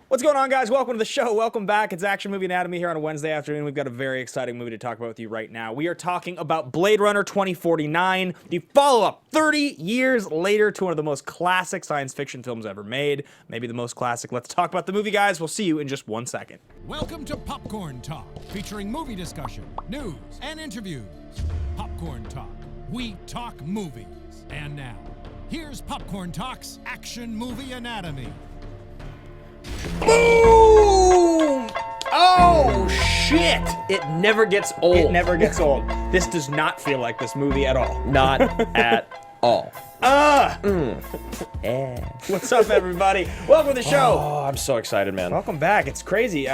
What's going on, guys? Welcome to the show. Welcome back. It's Action Movie Anatomy here on a Wednesday afternoon. We've got a very exciting movie to talk about with you right now. We are talking about Blade Runner 2049, the follow-up 30 years later to one of the most classic science fiction films ever made. Maybe the most classic. Let's talk about the movie, guys. We'll see you in just 1 second. Welcome to Popcorn Talk, featuring movie discussion, news, and interviews. Popcorn Talk. We talk movies. And now, here's Popcorn Talk's Action Movie Anatomy. Boom! Oh, shit! It never gets old. It never gets old. This does not feel like this movie at all. Not at all. What's up, everybody? Welcome to the show. Oh, I'm so excited, man. Welcome back. It's crazy.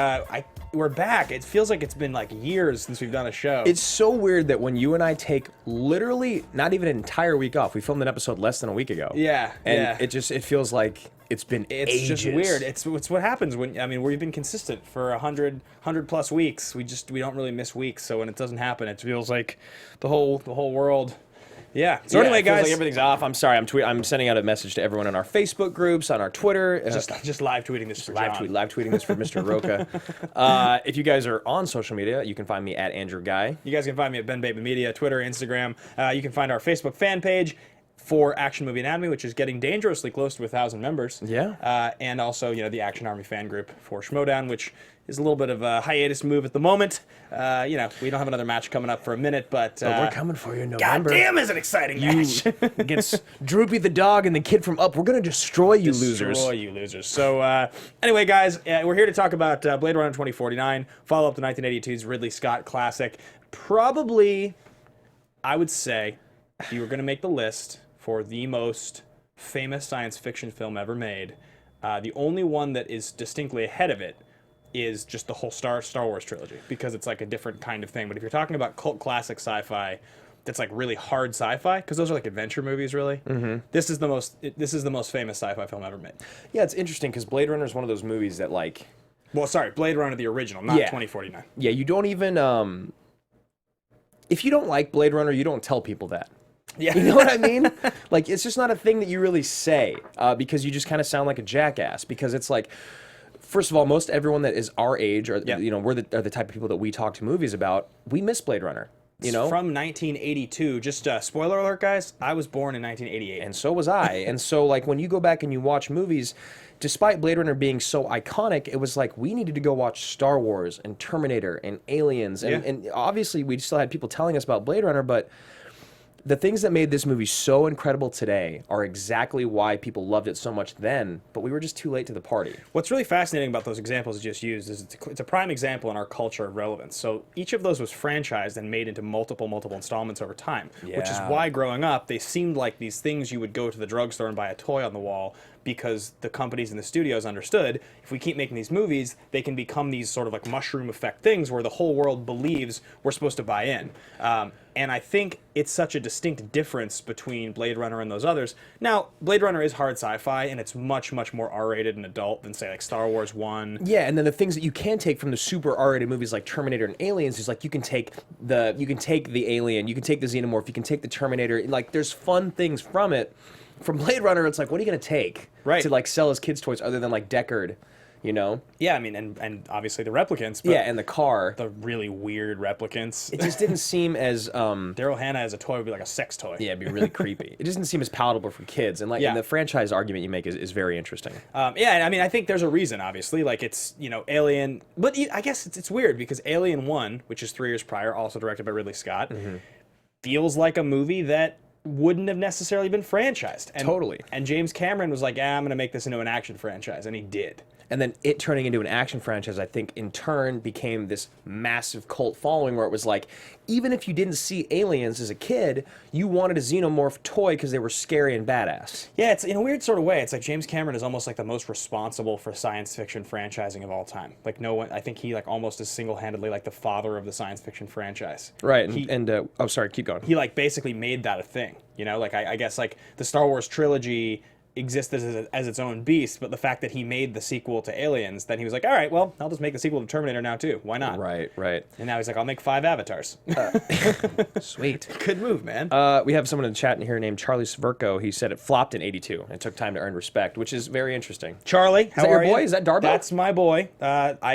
We're back. It feels like it's been like years since we've done a show. It's so weird that when you and I take literally not even an entire week off, we filmed an episode less than a week ago. Yeah, and yeah. it feels like it's been ages. Just weird. It's what happens when, I mean, we've been consistent for 100 plus weeks. We don't really miss weeks. So when it doesn't happen, it feels like the whole world. Yeah. So anyway, it feels guys, like everything's off. I'm sorry. I'm sending out a message to everyone on our Facebook groups, on our Twitter. just live tweeting this for live tweeting this for Mr. Roca. If you guys are on social media, you can find me at Andrew Ghai. You guys can find me at Ben Bateman Media, Twitter, Instagram. You can find our Facebook fan page for Action Movie Anatomy, which is getting dangerously close to 1,000 members. Yeah. And also, the Action Army fan group for Schmodown, which is a little bit of a hiatus move at the moment. We don't have another match coming up for a minute, but we're coming for you in November. God damn, is an exciting match against Droopy the dog and the kid from Up. We're gonna destroy you, losers. Destroy you, losers. So anyway, guys, we're here to talk about Blade Runner 2049, follow up to 1982's Ridley Scott classic. Probably, I would say, if you were going to make the list for the most famous science fiction film ever made, the only one that is distinctly ahead of it is just the whole Star Wars trilogy, because it's like a different kind of thing. But if you're talking about cult classic sci-fi that's like really hard sci-fi, because those are like adventure movies, really, this is the most famous sci-fi film ever made. Yeah, it's interesting because Blade Runner is one of those movies that, like, well, sorry, Blade Runner the original, not 2049. Yeah, you don't even if you don't like Blade Runner, you don't tell people that. Yeah. You know what I mean? Like, it's just not a thing that you really say, because you just kind of sound like a jackass. Because it's like, first of all, most everyone that is our age, or are the type of people that we talk to movies about, we miss Blade Runner. It's from 1982. Just spoiler alert, guys. I was born in 1988, and so was I. And so, like, when you go back and you watch movies, despite Blade Runner being so iconic, it was like we needed to go watch Star Wars and Terminator and Aliens, and obviously we still had people telling us about Blade Runner, but the things that made this movie so incredible today are exactly why people loved it so much then, but we were just too late to the party. What's really fascinating about those examples you just used is it's a prime example in our culture of relevance. So each of those was franchised and made into multiple installments over time, which is why growing up, they seemed like these things you would go to the drugstore and buy a toy on the wall, because the companies and the studios understood if we keep making these movies, they can become these sort of like mushroom effect things where the whole world believes we're supposed to buy in. And I think it's such a distinct difference between Blade Runner and those others. Now, Blade Runner is hard sci-fi, and it's much more R-rated and adult than, say, like Star Wars 1. Yeah, and then the things that you can take from the super R-rated movies like Terminator and Aliens is like you can take the Alien, you can take the Xenomorph, you can take the Terminator. Like, there's fun things from it. From Blade Runner, it's like, what are you going to take to, like, sell as kids' toys other than, like, Deckard, you know? Yeah, I mean, and obviously the replicants. But yeah, and the car. The really weird replicants. It just didn't seem as... Daryl Hannah as a toy would be like a sex toy. Yeah, it'd be really creepy. It doesn't seem as palatable for kids. And, like, and the franchise argument you make is very interesting. Yeah, I mean, I think there's a reason, obviously. Like, it's, Alien... But I guess it's weird, because Alien 1, which is 3 years prior, also directed by Ridley Scott, feels like a movie that wouldn't have necessarily been franchised. Totally. And James Cameron was like, I'm going to make this into an action franchise, and he did. And then it turning into an action franchise, I think, in turn became this massive cult following where it was like, even if you didn't see Aliens as a kid, you wanted a Xenomorph toy because they were scary and badass. Yeah, it's in a weird sort of way. It's like James Cameron is almost like the most responsible for science fiction franchising of all time. Like, no one, I think he like almost is single-handedly like the father of the science fiction franchise. Right, oh, sorry, keep going. He like basically made that a thing, Like, I guess like the Star Wars trilogy existed as its own beast, but the fact that he made the sequel to Aliens, then he was like, all right, well, I'll just make the sequel to Terminator now too. Why not? Right. And now he's like, I'll make 5 Avatars. Sweet. Good move, man. We have someone in the chat in here named Charlie Sverko. He said it flopped in 82 and took time to earn respect, which is very interesting. Charlie, how Is that your are boy? you? Is that Darbo? That's my boy.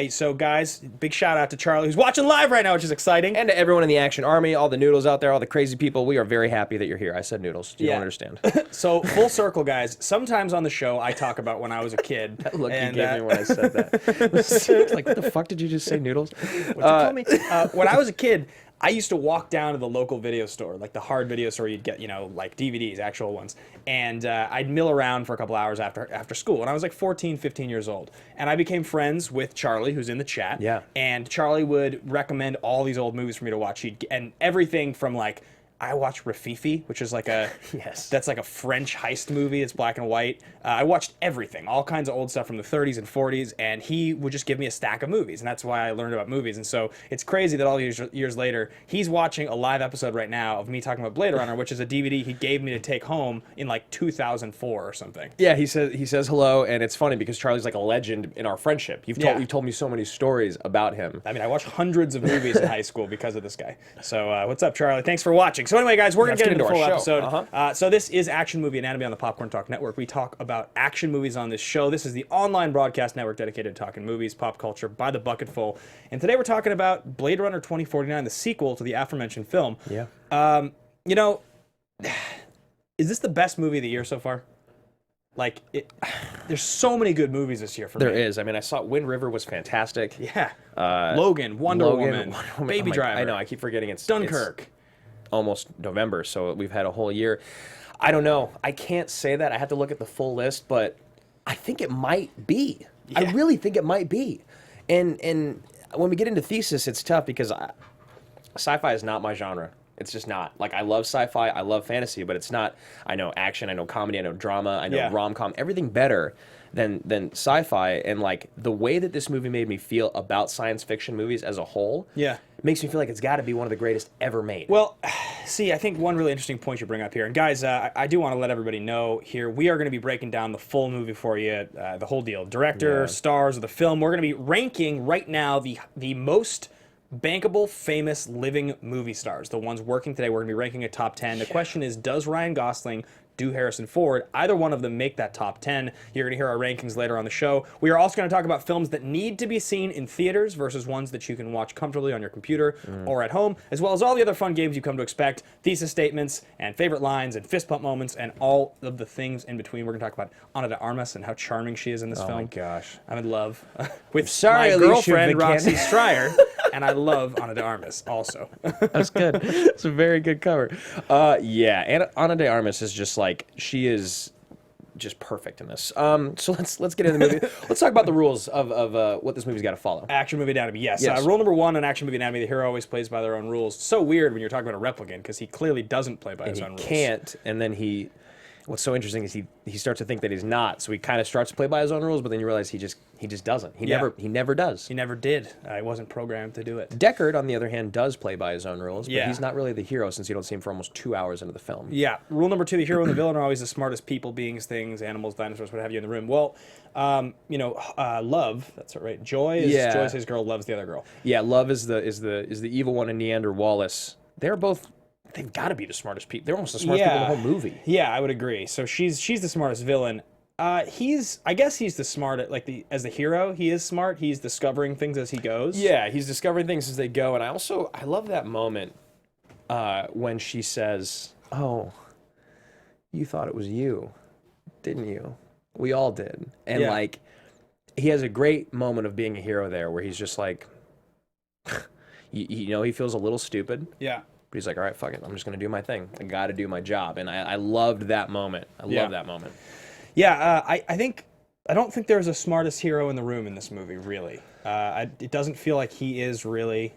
So guys, big shout out to Charlie, who's watching live right now, which is exciting. And to everyone in the Action Army, all the noodles out there, all the crazy people, we are very happy that you're here. I said noodles. You don't understand. So full circle, guys. Sometimes on the show, I talk about when I was a kid. That look you gave me when I said that. Like, what the fuck did you just say, noodles? What'd you call me? When I was a kid, I used to walk down to the local video store, like the hard video store you'd get, like DVDs, actual ones. And I'd mill around for a couple hours after school. And I was like 14, 15 years old. And I became friends with Charlie, who's in the chat. Yeah. And Charlie would recommend all these old movies for me to watch. And everything from like, I watched Rafifi, which is like a that's like a French heist movie. It's black and white. I watched everything, all kinds of old stuff from the 30s and 40s, and he would just give me a stack of movies, and that's why I learned about movies. And so it's crazy that all these years later, he's watching a live episode right now of me talking about Blade Runner, which is a DVD he gave me to take home in like 2004 or something. Yeah, he says hello, and it's funny because Charlie's like a legend in our friendship. You've told me so many stories about him. I mean, I watched hundreds of movies in high school because of this guy. So what's up, Charlie? Thanks for watching. So anyway, guys, we're going to get into the full episode. So this is Action Movie Anatomy on the Popcorn Talk Network. We talk about action movies on this show. This is the online broadcast network dedicated to talking movies, pop culture, by the bucketful. And today we're talking about Blade Runner 2049, the sequel to the aforementioned film. Yeah. Is this the best movie of the year so far? Like, there's so many good movies this year for me. There is. I mean, I saw Wind River was fantastic. Yeah. Logan, Wonder Woman, Baby Driver. I know, I keep forgetting it's Dunkirk. It's almost November, so we've had a whole year. I don't know. I can't say that. I have to look at the full list, but I think it might be. Yeah. I really think it might be. And when we get into thesis, it's tough because sci-fi is not my genre. It's just not. Like, I love sci-fi, I love fantasy, but it's not. I know action, I know comedy, I know drama, I know rom-com, everything better than sci-fi. And like the way that this movie made me feel about science fiction movies as a whole, makes me feel like it's got to be one of the greatest ever made. Well, see, I think one really interesting point you bring up here, and guys, I do want to let everybody know here, we are going to be breaking down the full movie for you, the whole deal, director, stars of the film. We're going to be ranking right now the most bankable, famous, living movie stars, the ones working today. We're going to be ranking a top 10. The question is, does Ryan Gosling do Harrison Ford? Either one of them make that top 10. You're going to hear our rankings later on the show. We are also going to talk about films that need to be seen in theaters versus ones that you can watch comfortably on your computer or at home, as well as all the other fun games you come to expect, thesis statements and favorite lines and fist pump moments and all of the things in between. We're going to talk about Ana de Armas and how charming she is in this film. Oh my gosh. I'm in love with Sorry, my Alicia girlfriend, Vikander. Roxy Stryer, and I love Ana de Armas also. That's good. It's a very good cover. Ana de Armas is just like, she is just perfect in this. So let's get into the movie. Let's talk about the rules of what this movie's got to follow. Action movie anatomy, yes. Rule number 1 in action movie anatomy: the hero always plays by their own rules. So weird when you're talking about a replicant because he clearly doesn't play by his own rules. He can't, and then what's so interesting is he starts to think that he's not. So he kind of starts to play by his own rules, but then you realize he just doesn't. He never does. He never did. He wasn't programmed to do it. Deckard, on the other hand, does play by his own rules, but he's not really the hero since you don't see him for almost 2 hours into the film. Yeah. Rule number 2: the hero and the villain are always the smartest people, beings, things, animals, dinosaurs, what have you in the room. Well, love. That's right. Joy is his girl. Love's the other girl. Yeah. Love is the evil one in Neander Wallace. They've got to be the smartest people. They're almost the smartest people in the whole movie. Yeah, I would agree. So she's the smartest villain. I guess he's the smart, as the hero, he is smart. He's discovering things as he goes. Yeah, he's discovering things as they go. And I love that moment when she says, "Oh, you thought it was you, didn't you? We all did." And like, he has a great moment of being a hero there where he's just like, he feels a little stupid. Yeah. But he's like, all right, fuck it. I'm just going to do my thing. I got to do my job. And I loved that moment. I love that moment. Yeah, I don't think there's a smartest hero in the room in this movie, really. It doesn't feel like he is really.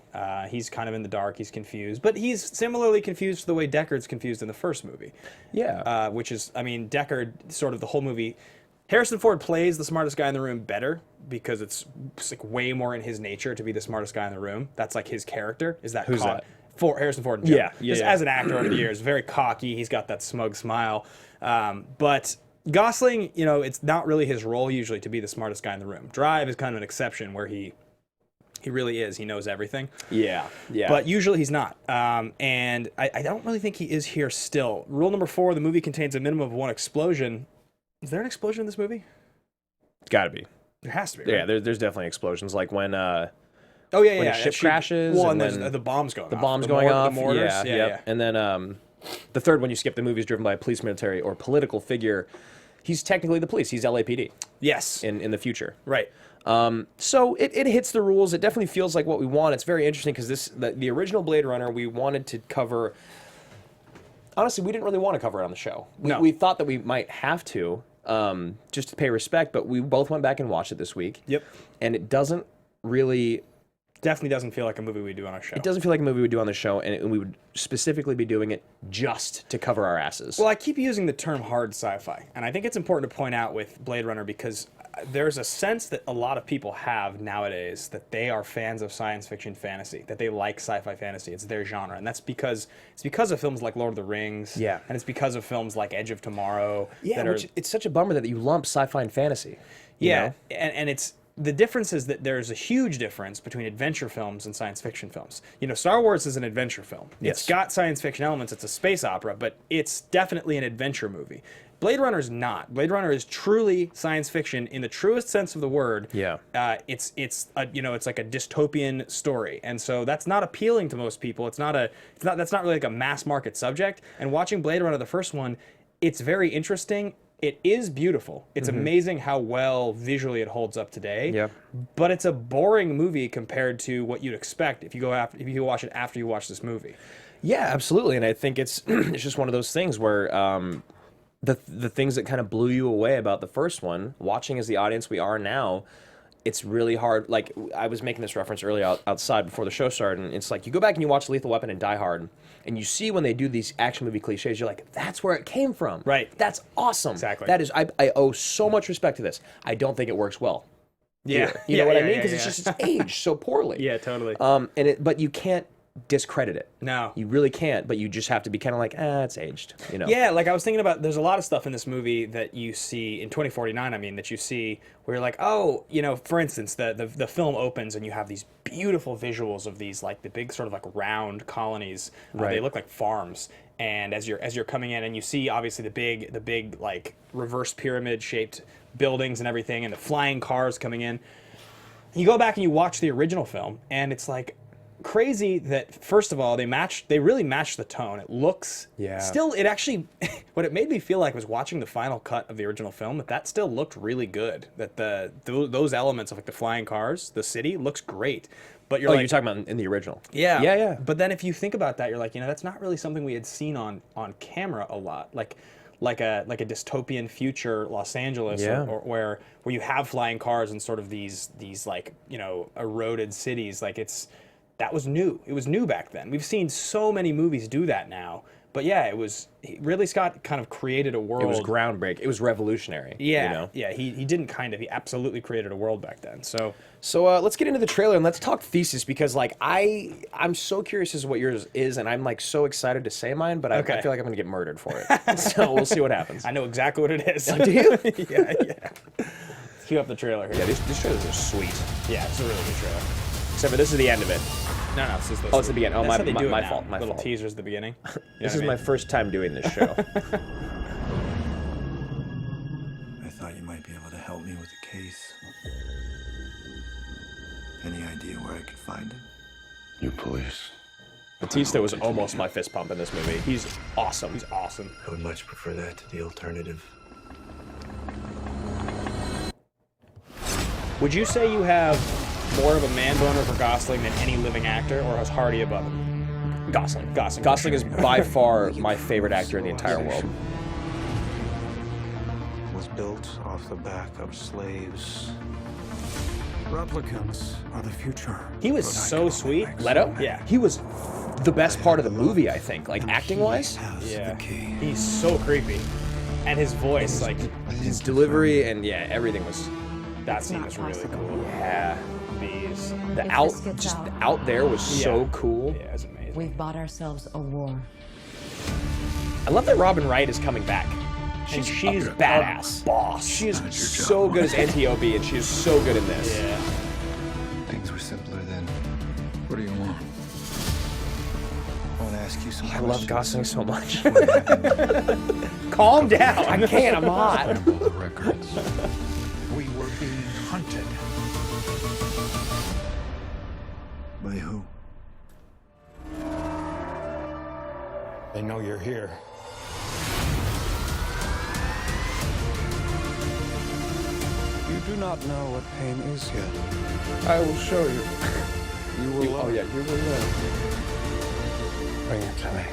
He's kind of in the dark. He's confused. But he's similarly confused to the way Deckard's confused in the first movie. Yeah. Which is, Deckard, sort of the whole movie. Harrison Ford plays the smartest guy in the room better because it's like way more in his nature to be the smartest guy in the room. That's like his character. Is that Who's that? Harrison Ford. Just as an actor over the years, very cocky. He's got that smug smile. But Gosling, you know, it's not really his role usually to be the smartest guy in the room. Drive is kind of an exception where he really is. He knows everything. Yeah. But usually he's not. And I don't really think he is here still. Rule number 4, the movie contains a minimum of 1 explosion. Is there an explosion in this movie? It's got to be. There has to be, right? Yeah, there's definitely explosions. Like when... when the ship crashes. Well, and there's then the bombs going off. The bombs going off. The mortars. Yeah. And then the third one you skip, the movie is driven by a police, military, or political figure. He's technically the police. He's LAPD. Yes. In the future. Right. So it hits the rules. It definitely feels like what we want. It's very interesting because the original Blade Runner, we wanted to cover... Honestly, we didn't really want to cover it on the show. We thought that we might have to, just to pay respect, but we both went back and watched it this week. Yep. And it doesn't really... Definitely doesn't feel like a movie we do on our show. It doesn't feel like a movie we do on the show, and we would specifically be doing it just to cover our asses. Well, I keep using the term hard sci-fi, and I think it's important to point out with Blade Runner because there's a sense that a lot of people have nowadays that they are fans of science fiction fantasy, that they like sci-fi fantasy. It's their genre, and that's because of films like Lord of the Rings. Yeah. And it's because of films like Edge of Tomorrow. Yeah, it's such a bummer that you lump sci-fi and fantasy. Yeah, and it's... The difference is that there's a huge difference between adventure films and science fiction films. You know, Star Wars is an adventure film. Yes. It's got science fiction elements. It's a space opera, but it's definitely an adventure movie. Blade Runner is not. Blade Runner is truly science fiction in the truest sense of the word. Yeah. It's like a dystopian story, and so that's not appealing to most people. That's not really like a mass market subject. And watching Blade Runner, the first one, it's very interesting. It is beautiful. It's amazing how well visually it holds up today. Yeah. But it's a boring movie compared to what you'd expect if you watch it after you watch this movie. Yeah, absolutely. And I think it's it's just one of those things where the things that kind of blew you away about the first one, watching as the audience we are now, it's really hard. Like, I was making this reference earlier outside before the show started, and it's like you go back and you watch Lethal Weapon and Die Hard, and you see when they do these action movie cliches, you're like, that's where it came from. Right. That's awesome. Exactly. That is, I owe so much respect to this. I don't think it works well. Yeah. Here. You know what I mean? Because it's aged so poorly. Yeah, totally. But you can't discredit it. No. You really can't, but you just have to be kind of like, it's aged, you know? Yeah, like I was thinking about, there's a lot of stuff in this movie that you see, in 2049, I mean, that you see where you're like, oh, you know, for instance, the film opens and you have these beautiful visuals of these, like, the big sort of like round colonies. Right. They look like farms. And as you're coming in and you see, obviously, the big, like, reverse pyramid-shaped buildings and everything, and the flying cars coming in. You go back and you watch the original film, and it's like, crazy that first of all they really matched the tone. It looks still, it actually what it made me feel like was watching the final cut of the original film, that still looked really good, that those elements of like the flying cars, the city looks great. But you're you're talking about in the original. Yeah. But then if you think about that, you're like, you know, that's not really something we had seen on camera a lot, like a dystopian future Los Angeles, or where you have flying cars and sort of these like, you know, eroded cities. Like that was new. It was new back then. We've seen so many movies do that now. But yeah, Ridley Scott kind of created a world. It was groundbreaking. It was revolutionary. Yeah, you know? Yeah. He absolutely created a world back then. So let's get into the trailer and let's talk thesis, because like I'm so curious as to what yours is, and I'm like so excited to say mine, but I feel like I'm gonna get murdered for it. So we'll see what happens. I know exactly what it is. Do you? Yeah. Let's cue up the trailer here. Yeah, these trailers are sweet. Yeah, it's a really good trailer. Except for this is the end of it. No, it's just it's the beginning. Oh, That's how they do my it now. fault. My Little fault. teasers at the beginning. This is my first time doing this show. I thought you might be able to help me with the case. Any idea where I could find him? You police. Bautista was almost my fist pump in this movie. He's awesome. He's awesome. I would much prefer that to the alternative. Would you say you have more of a man boner for Gosling than any living actor, or is Hardy above him? Gosling. Gosling is by far my favorite actor in the entire world. Was built off the back of slaves. Replicants are the future. He was so sweet. Leto? Yeah. He was the best part of the movie, I think. Like, acting-wise. Yeah. He's so creepy. And his voice, like... His delivery and, everything was... That scene was really cool. Yeah. Bees. The out there was so cool. Yeah, it was amazing. We've bought ourselves a war. I love that Robin Wright is coming back. And she's badass. Boss. She is so good as Antiope, and she is so good in this. Yeah. Things were simpler then. What do you want? I want to ask you some I love Gosling so much. Calm down. I can't. I'm hot. All the records. We were being hunted. By who? They know you're here. You do not know what pain is yet. I will show you. You will Oh learn. yeah, you will live. Bring it to me.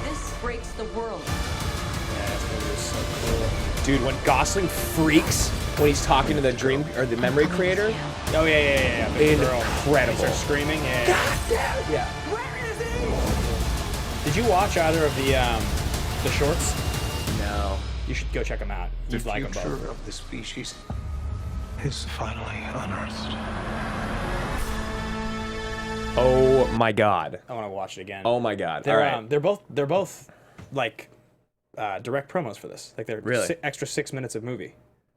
This breaks the world. Dude, when Gosling freaks when he's talking to the dream or the memory creator, Oh yeah. Big girl. incredible. He starts screaming. Yeah. Yeah. Did you watch either of the shorts? No. You should go check them out. You'd like them future both. of the species is finally unearthed. Oh my god. I want to watch it again. Oh my god. They're All right. they're both like direct promos for this. Like they're Really? extra 6 minutes of movie.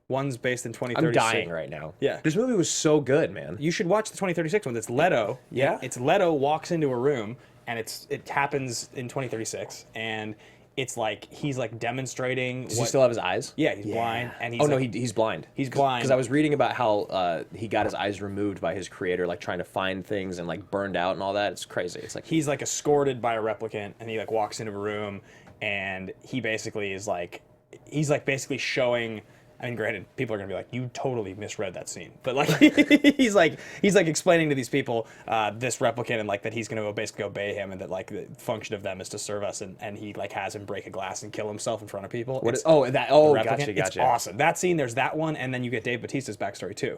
One's based in I'm 2036. dying right now. Yeah. This movie was so good, man. You should watch the 2036 one. It's Leto. Yeah? It's Leto walks into a room, and it happens in 2036, and it's like he's like demonstrating. Does he still have his eyes? Yeah, he's blind, and he's Oh no, like, he's blind. He's blind. Because I was reading about how he got his eyes removed by his creator, like trying to find things and like burned out and all that. It's crazy. It's like he's like escorted by a replicant, and he like walks into a room, and he basically is like he's like basically showing. I mean, granted, people are gonna be like, "You totally misread that scene," but like, he's like explaining to these people this replicant and like that he's gonna basically obey him, and that like the function of them is to serve us, and he like has him break a glass and kill himself in front of people. what It's is, oh that oh the replicant. gotcha. It's awesome. That scene, there's that one, and then you get Dave Bautista's backstory too.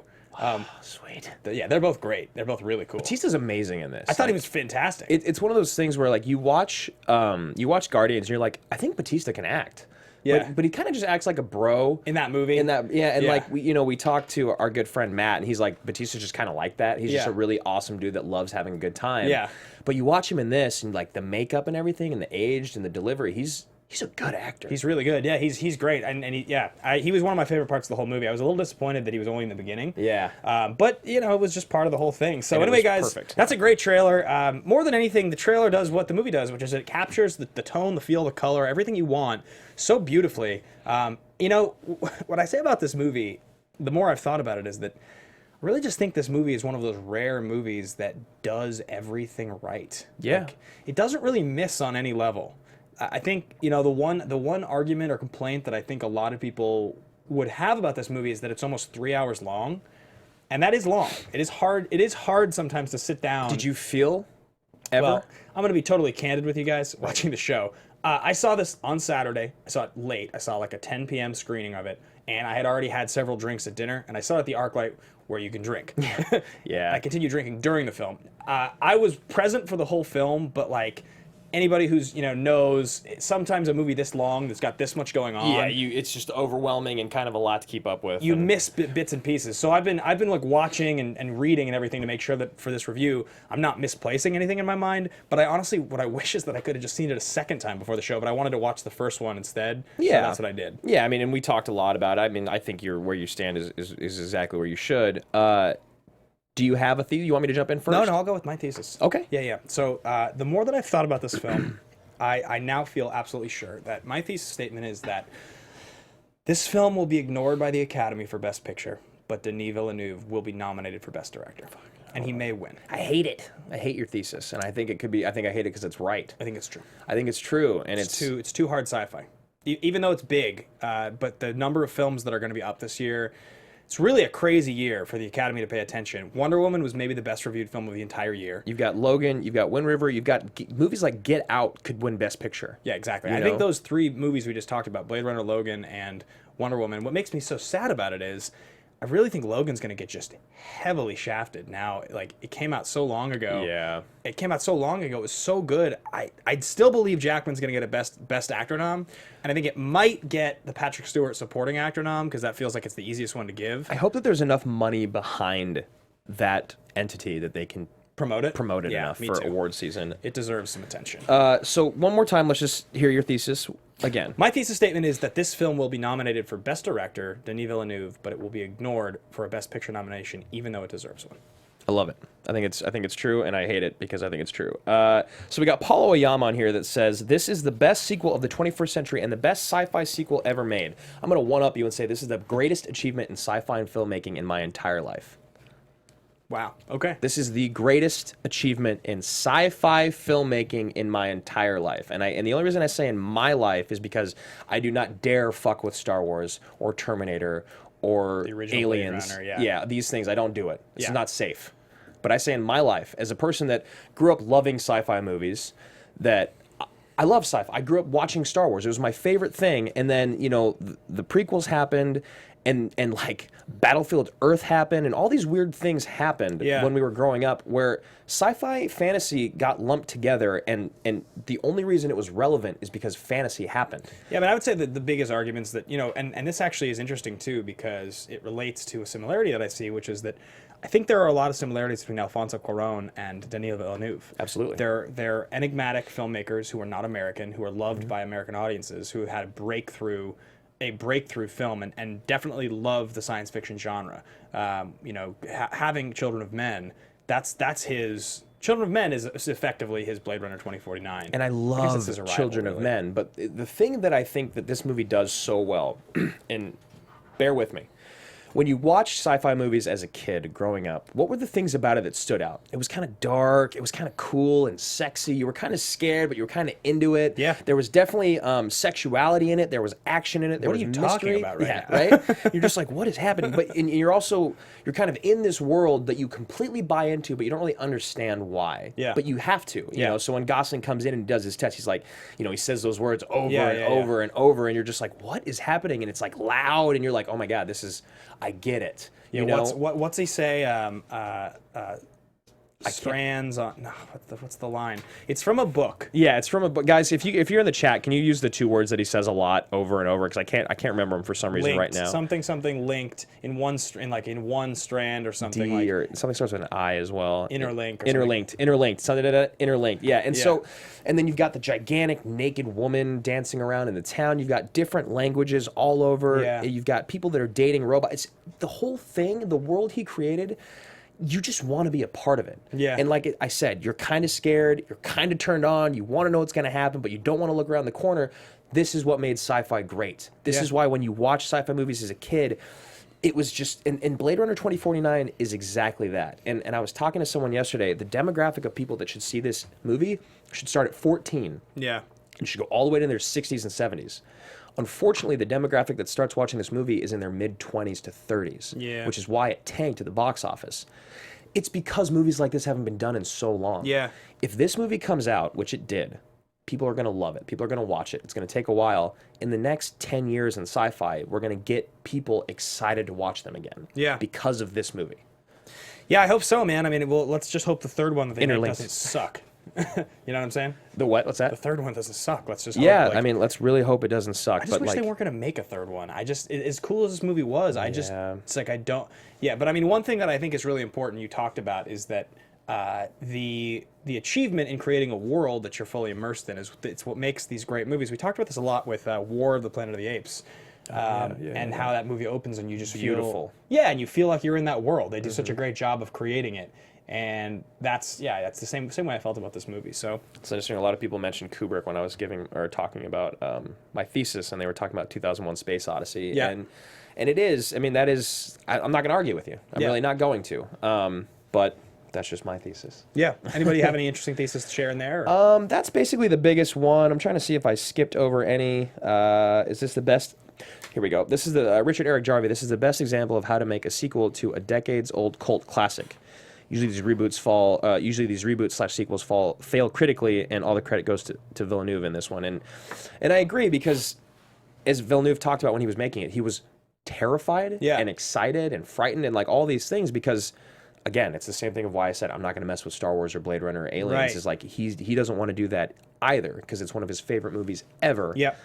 Sweet. Yeah, they're both great. They're both really cool. Batista's amazing in this. I thought he Like, was fantastic. It's one of those things where like you watch Guardians and you're like, I think Bautista can act. Yeah. But he kind of just acts like a bro in that movie. like we talked to our good friend Matt, and he's like, Batista's just kind of like that. He's just Yeah. a really awesome dude that loves having a good time. Yeah. But you watch him in this, and like the makeup and everything, and the aged and the delivery, he's a good actor. He's really good. Yeah, he's great. And he was one of my favorite parts of the whole movie. I was a little disappointed that he was only in the beginning. Yeah. But, it was just part of the whole thing. So And it anyway, was guys, perfect. that's a great trailer. More than anything, the trailer does what the movie does, which is it captures the tone, the feel, the color, everything you want so beautifully. What I say about this movie, the more I've thought about it, is that I really just think this movie is one of those rare movies that does everything right. Yeah. Like, it doesn't really miss on any level. I think the one argument or complaint that I think a lot of people would have about this movie is that it's almost 3 hours long, and that is long. It is hard. It is hard sometimes to sit down. Did you feel ever? Well, I'm going to be totally candid with you guys watching the show. I saw this on Saturday. I saw it late. I saw like a 10 p.m. screening of it, and I had already had several drinks at dinner, and I saw it at the ArcLight where you can drink. Yeah. I continued drinking during the film. I was present for the whole film, but like anybody who's knows sometimes a movie this long that's got this much going on. Yeah, it's just overwhelming and kind of a lot to keep up with. You miss bits and pieces. So I've been like watching and reading and everything to make sure that for this review I'm not misplacing anything in my mind. But I honestly, what I wish is that I could have just seen it a second time before the show. But I wanted to watch the first one instead. Yeah, so that's what I did. Yeah, I mean, and we talked a lot about it. I mean, I think where you stand is exactly where you should. Do you have a thesis? You want me to jump in first? No, I'll go with my thesis. Okay. Yeah. So the more that I've thought about this film, I now feel absolutely sure that my thesis statement is that this film will be ignored by the Academy for Best Picture, but Denis Villeneuve will be nominated for Best Director. And he may win. I hate it. I hate your thesis, and I think it could be. I think I hate it because it's right. I think it's true. I think it's true, and It's too hard sci-fi. Even though it's big, but the number of films that are going to be up this year, it's really a crazy year for the Academy to pay attention. Wonder Woman was maybe the best reviewed film of the entire year. You've got Logan, you've got Wind River, you've got movies like Get Out could win Best Picture. Yeah, exactly. You I know? think those three movies we just talked about, Blade Runner, Logan, and Wonder Woman, what makes me so sad about it is I really think Logan's going to get just heavily shafted now. Like, it came out so long ago. Yeah. It came out so long ago. It was so good. I'd still believe Jackman's going to get a best actor nom, and I think it might get the Patrick Stewart supporting actor nom because that feels like it's the easiest one to give. I hope that there's enough money behind that entity that they can promoted enough for award season. It deserves some attention. So one more time, let's just hear your thesis again. My thesis statement is that this film will be nominated for Best Director, Denis Villeneuve, but it will be ignored for a Best Picture nomination, even though it deserves one. I love it. I think it's true, and I hate it because I think it's true. So we got Paulo Ayama on here that says, this is the best sequel of the 21st century and the best sci-fi sequel ever made. I'm going to one-up you and say this is the greatest achievement in sci-fi and filmmaking in my entire life. Wow. Okay. This is the greatest achievement in sci-fi filmmaking in my entire life. And the only reason I say in my life is because I do not dare fuck with Star Wars or Terminator or Aliens. Blade Runner, these things, I don't do it. It's not safe. But I say in my life, as a person that grew up loving sci-fi movies, that I love sci-fi. I grew up watching Star Wars. It was my favorite thing. And then, the prequels happened, and like Battlefield Earth happened, and all these weird things happened when we were growing up, where sci-fi fantasy got lumped together, and the only reason it was relevant is because fantasy happened. Yeah, but I would say that the biggest arguments that, and this actually is interesting too, because it relates to a similarity that I see, which is that I think there are a lot of similarities between Alfonso Cuaron and Denis Villeneuve. Absolutely. They're enigmatic filmmakers who are not American, who are loved by American audiences, who had a breakthrough film, and definitely love the science fiction genre. Having Children of Men, that's his. Children of Men is effectively his Blade Runner 2049. And I love Children of Men, but the thing that I think that this movie does so well, and bear with me, when you watch sci-fi movies as a kid growing up, what were the things about it that stood out? It was kind of dark. It was kind of cool and sexy. You were kind of scared, but you were kind of into it. Yeah. There was definitely sexuality in it. There was action in it. There was mystery. Talking about right now? Right? You're just like, what is happening? But you're kind of in this world that you completely buy into, but you don't really understand why. Yeah. But you have to. You know. So when Gosling comes in and does his test, he's like, he says those words over and over, and you're just like, what is happening? And it's like loud, and you're like, oh my god, I get it. What's he say? Strands on. No, what's the line? It's from a book. Yeah, it's from a book. Guys, if you're in the chat, can you use the two words that he says a lot over and over? Because I can't remember them for some reason right now. Something linked in one strand or something. D, or something starts with an I as well. Interlinked. Something interlinked. Yeah, and then you've got the gigantic naked woman dancing around in the town. You've got different languages all over. Yeah. You've got people that are dating robots. It's the whole thing, the world he created. You just want to be a part of it. Yeah. And like I said, you're kind of scared, you're kind of turned on, you want to know what's going to happen, but you don't want to look around the corner. This is what made sci-fi great. This is why when you watch sci-fi movies as a kid, it was just, and Blade Runner 2049 is exactly that. And I was talking to someone yesterday, the demographic of people that should see this movie should start at 14. Yeah. And should go all the way to their 60s and 70s. Unfortunately, the demographic that starts watching this movie is in their mid-20s to 30s, which is why it tanked at the box office. It's because movies like this haven't been done in so long. Yeah. If this movie comes out, which it did, people are going to love it. People are going to watch it. It's going to take a while. In the next 10 years in sci-fi, we're going to get people excited to watch them again. Yeah. Because of this movie. Yeah, I hope so, man. I mean, let's just hope the third one that they make doesn't suck. You know what I'm saying? The what? What's that? The third one doesn't suck. Let's just hope, I mean, let's really hope it doesn't suck. I just wish they weren't going to make a third one. As cool as this movie was, it's like I don't. Yeah, but I mean, one thing that I think is really important you talked about is that the achievement in creating a world that you're fully immersed in it's what makes these great movies. We talked about this a lot with War of the Planet of the Apes. And how that movie opens and you just beautiful. And you feel like you're in that world. They do such a great job of creating it. And that's the same way I felt about this movie. So it's interesting. A lot of people mentioned Kubrick when I was talking about my thesis, and they were talking about 2001: Space Odyssey. Yeah. And it is. I mean, that is. I'm not going to argue with you. I'm really not going to. But that's just my thesis. Yeah. Anybody have any interesting thesis to share in there? That's basically the biggest one. I'm trying to see if I skipped over any. Is this the best? Here we go. This is the Richard Eric Jarvie. This is the best example of how to make a sequel to a decades-old cult classic. Usually these reboots/sequels fail critically, and all the credit goes to Villeneuve in this one. And I agree, because as Villeneuve talked about when he was making it, he was terrified and excited and frightened and like all these things, because again, it's the same thing of why I said I'm not going to mess with Star Wars or Blade Runner or Aliens. Right. Is like he doesn't want to do that either, because it's one of his favorite movies ever. Yeah.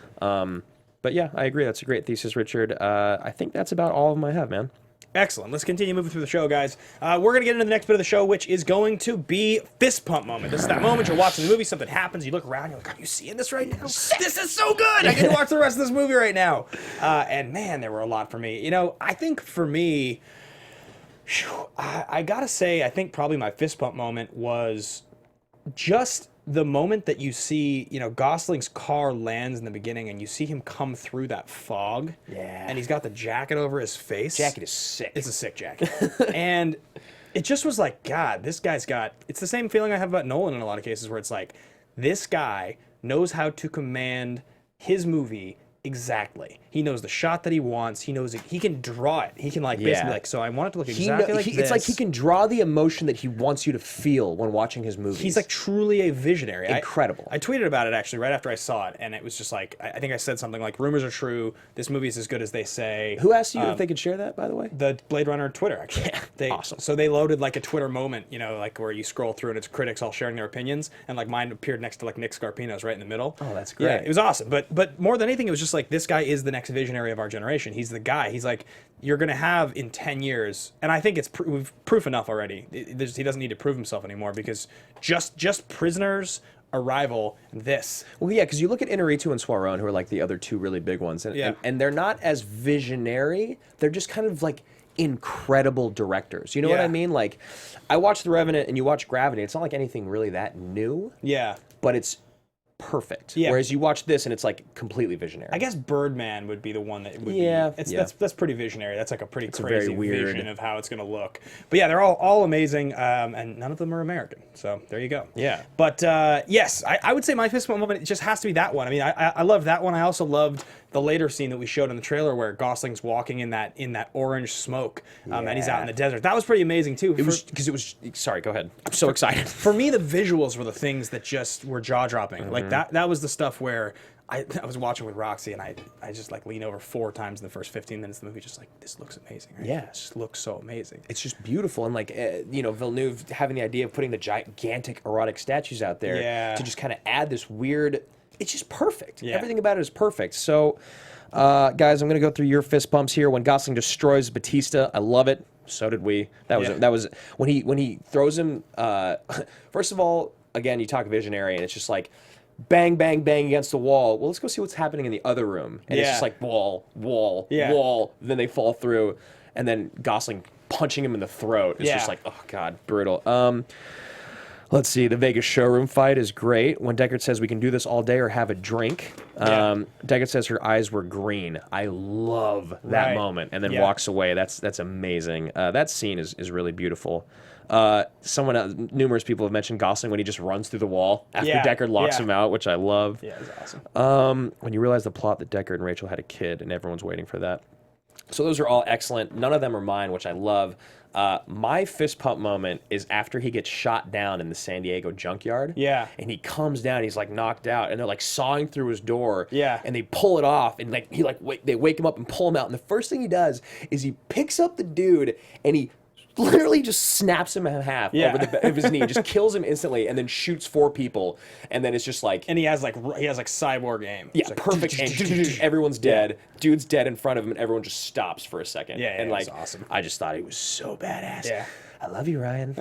But yeah, I agree. That's a great thesis, Richard. I think that's about all of them I have, man. Excellent. Let's continue moving through the show, guys. We're going to get into the next bit of the show, which is going to be fist pump moment. This is that moment you're watching the movie, something happens, you look around, you're like, are you seeing this right now? This is so good! I get to watch the rest of this movie right now. And man, there were a lot for me. You know, I think for me, I got to say, I think probably my fist pump moment was just the moment that you see, you know, Gosling's car lands in the beginning and you see him come through that fog. Yeah. And he's got the jacket over his face. Jacket is sick. It's a sick jacket. And it just was like, God, this guy's got... It's the same feeling I have about Nolan in a lot of cases where it's like, this guy knows how to command his movie exactly. He knows the shot that he wants. He knows it. He can draw it. He can like basically like, so I want it to look exactly like this. It's like he can draw the emotion that he wants you to feel when watching his movies. He's like truly a visionary. Incredible. I tweeted about it actually right after I saw it, and it was just like, I think I said something like, rumors are true. This movie is as good as they say. Who asked you if they could share that, by the way? The Blade Runner Twitter, actually. Awesome. So they loaded like a Twitter moment, you know, like where you scroll through and it's critics all sharing their opinions, and like mine appeared next to like Nick Scarpino's right in the middle. Oh, that's great. Yeah, it was awesome. But more than anything, it was just like, this guy is the next visionary of our generation. He's the guy. He's like, you're going to have in 10 years, and I think it's proof enough already. He doesn't need to prove himself anymore because just Prisoners, Arrival, and this. Well, yeah, because you look at Inarritu and Cuaron, who are like the other two really big ones, and they're not as visionary. They're just kind of like incredible directors. You know what I mean? Like, I watched The Revenant and you watch Gravity. It's not like anything really that new. Yeah. But it's perfect. Yeah. Whereas you watch this and it's like completely visionary. I guess Birdman would be the one that would be. That's pretty visionary. That's like a pretty crazy vision of how it's going to look. But yeah, they're all amazing, and none of them are American. So there you go. Yeah. But yes, I would say my fist bump moment, it just has to be that one. I mean, I loved that one. I also loved the later scene that we showed in the trailer where Gosling's walking in that orange smoke, and he's out in the desert. That was pretty amazing too. Sorry, go ahead. I'm so excited. For me, the visuals were the things that just were jaw-dropping. Like that was the stuff where I was watching with Roxy and I just like lean over 4 times in the first 15 minutes of the movie, just like, this looks amazing. Right? Yeah. It just looks so amazing. It's just beautiful. And like, you know, Villeneuve having the idea of putting the gigantic erotic statues out there to just kind of add this weird, it's just perfect. Yeah. Everything about it is perfect. So, guys, I'm going to go through your fist bumps here. When Gosling destroys Bautista, I love it. So did we. That was when he throws him, first of all, again, you talk visionary and it's just like, bang, bang, bang against the wall. Well, let's go see what's happening in the other room. And it's just like wall, wall. Then they fall through. And then Gosling punching him in the throat. It's just like, oh, God, brutal. Let's see. The Vegas showroom fight is great. When Deckard says we can do this all day or have a drink. Deckard says her eyes were green. I love that moment. And then walks away. That's amazing. That scene is really beautiful. Numerous people have mentioned Gosling when he just runs through the wall after Deckard locks him out, which I love. Yeah, it's awesome. When you realize the plot that Deckard and Rachel had a kid and everyone's waiting for that. So those are all excellent. None of them are mine, which I love. My fist pump moment is after he gets shot down in the San Diego junkyard. Yeah. And he comes down, he's like knocked out, and they're like sawing through his door. Yeah. And they pull it off, and like they wake him up and pull him out. And the first thing he does is he picks up the dude and he literally just snaps him in half over the back of his knee, just kills him instantly, and then shoots 4 people, and then it's just like... And he has like cyborg aim. Yeah, like, perfect aim. Everyone's dead. Dude's dead in front of him, and everyone just stops for a second. Yeah, and like, it was awesome. I just thought he was so badass. Yeah. I love you, Ryan.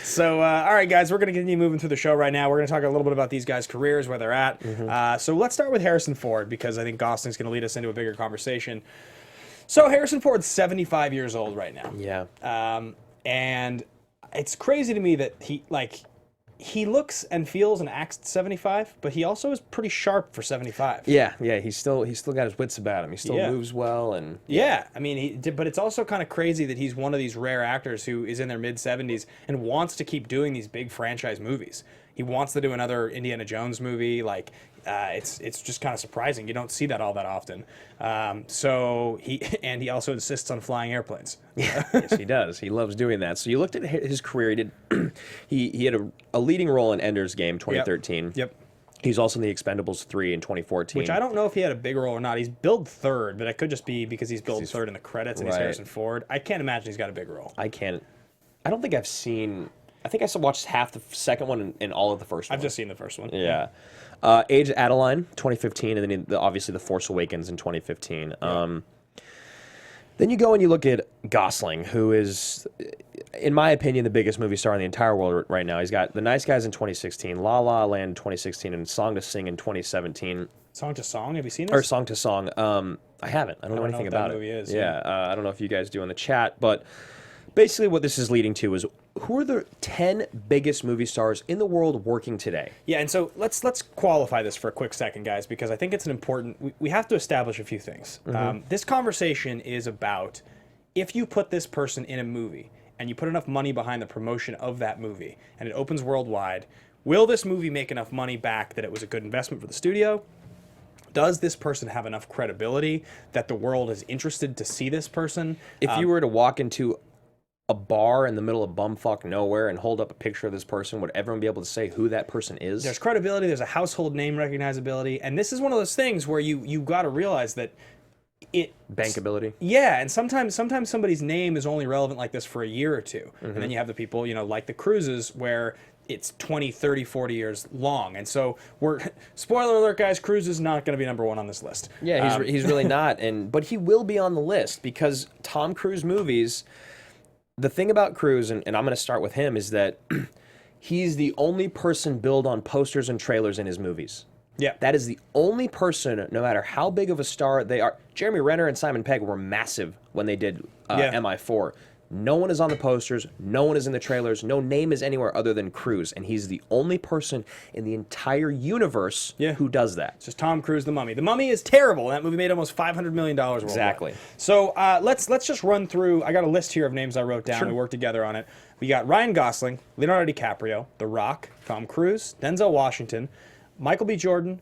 So, all right, guys, we're going to continue moving through the show right now. We're going to talk a little bit about these guys' careers, where they're at. So let's start with Harrison Ford, because I think Gosling's going to lead us into a bigger conversation. So Harrison Ford's 75 years old right now. Yeah. And it's crazy to me that he looks and feels and acts 75, but he also is pretty sharp for 75. Yeah. He's still got his wits about him. He still moves well, and I mean, but it's also kind of crazy that he's one of these rare actors who is in their mid 70s and wants to keep doing these big franchise movies. He wants to do another Indiana Jones movie. Like, it's just kind of surprising. You don't see that all that often. So he also insists on flying airplanes. Yes, he does. He loves doing that. So you looked at his career. He did. he had a leading role in Ender's Game 2013. Yep. He's also in The Expendables 3 in 2014. Which I don't know if he had a big role or not. He's billed third, but it could just be because he's billed third in the credits and he's Harrison Ford. I can't imagine he's got a big role. I don't think I've seen... I think I watched half the second one and all of the first one. I've just seen the first one. Yeah. Age of Adeline, 2015, and then obviously The Force Awakens in 2015. Then you go and you look at Gosling, who is, in my opinion, the biggest movie star in the entire world right now. He's got The Nice Guys in 2016, La La Land in 2016, and Song to Sing in 2017. Song to Song? Have you seen this? Or Song to Song. I haven't. I don't know anything what about that it. movie is, yeah, I don't know if you guys do in the chat, but basically what this is leading to is who are the 10 biggest movie stars in the world working today? Yeah, and so let's qualify this for a quick second, guys, because I think it's an important... We have to establish a few things. This conversation is about if you put this person in a movie and you put enough money behind the promotion of that movie and it opens worldwide, will this movie make enough money back that it was a good investment for the studio? Does this person have enough credibility that the world is interested to see this person? If you were to walk into a bar in the middle of bumfuck nowhere and hold up a picture of this person, would everyone be able to say who that person is? There's credibility, there's a household name recognizability, and this is one of those things where you got to realize that bankability. Yeah, and sometimes somebody's name is only relevant like this for a year or two. And then you have the people, like the Cruises, where it's 20, 30, 40 years long. And so spoiler alert, guys, Cruise is not going to be #1 on this list. Yeah, he's really not. But he will be on the list because Tom Cruise movies, the thing about Cruise, and I'm going to start with him, is that he's the only person billed on posters and trailers in his movies. Yeah. That is the only person, no matter how big of a star they are. Jeremy Renner and Simon Pegg were massive when they did MI4. No one is on the posters. No one is in the trailers. No name is anywhere other than Cruise. And he's the only person in the entire universe who does that. It's just Tom Cruise, The Mummy. The Mummy is terrible. That movie made almost $500 million worldwide. Exactly. So let's just run through. I got a list here of names I wrote down. Sure. We worked together on it. We got Ryan Gosling, Leonardo DiCaprio, The Rock, Tom Cruise, Denzel Washington, Michael B. Jordan,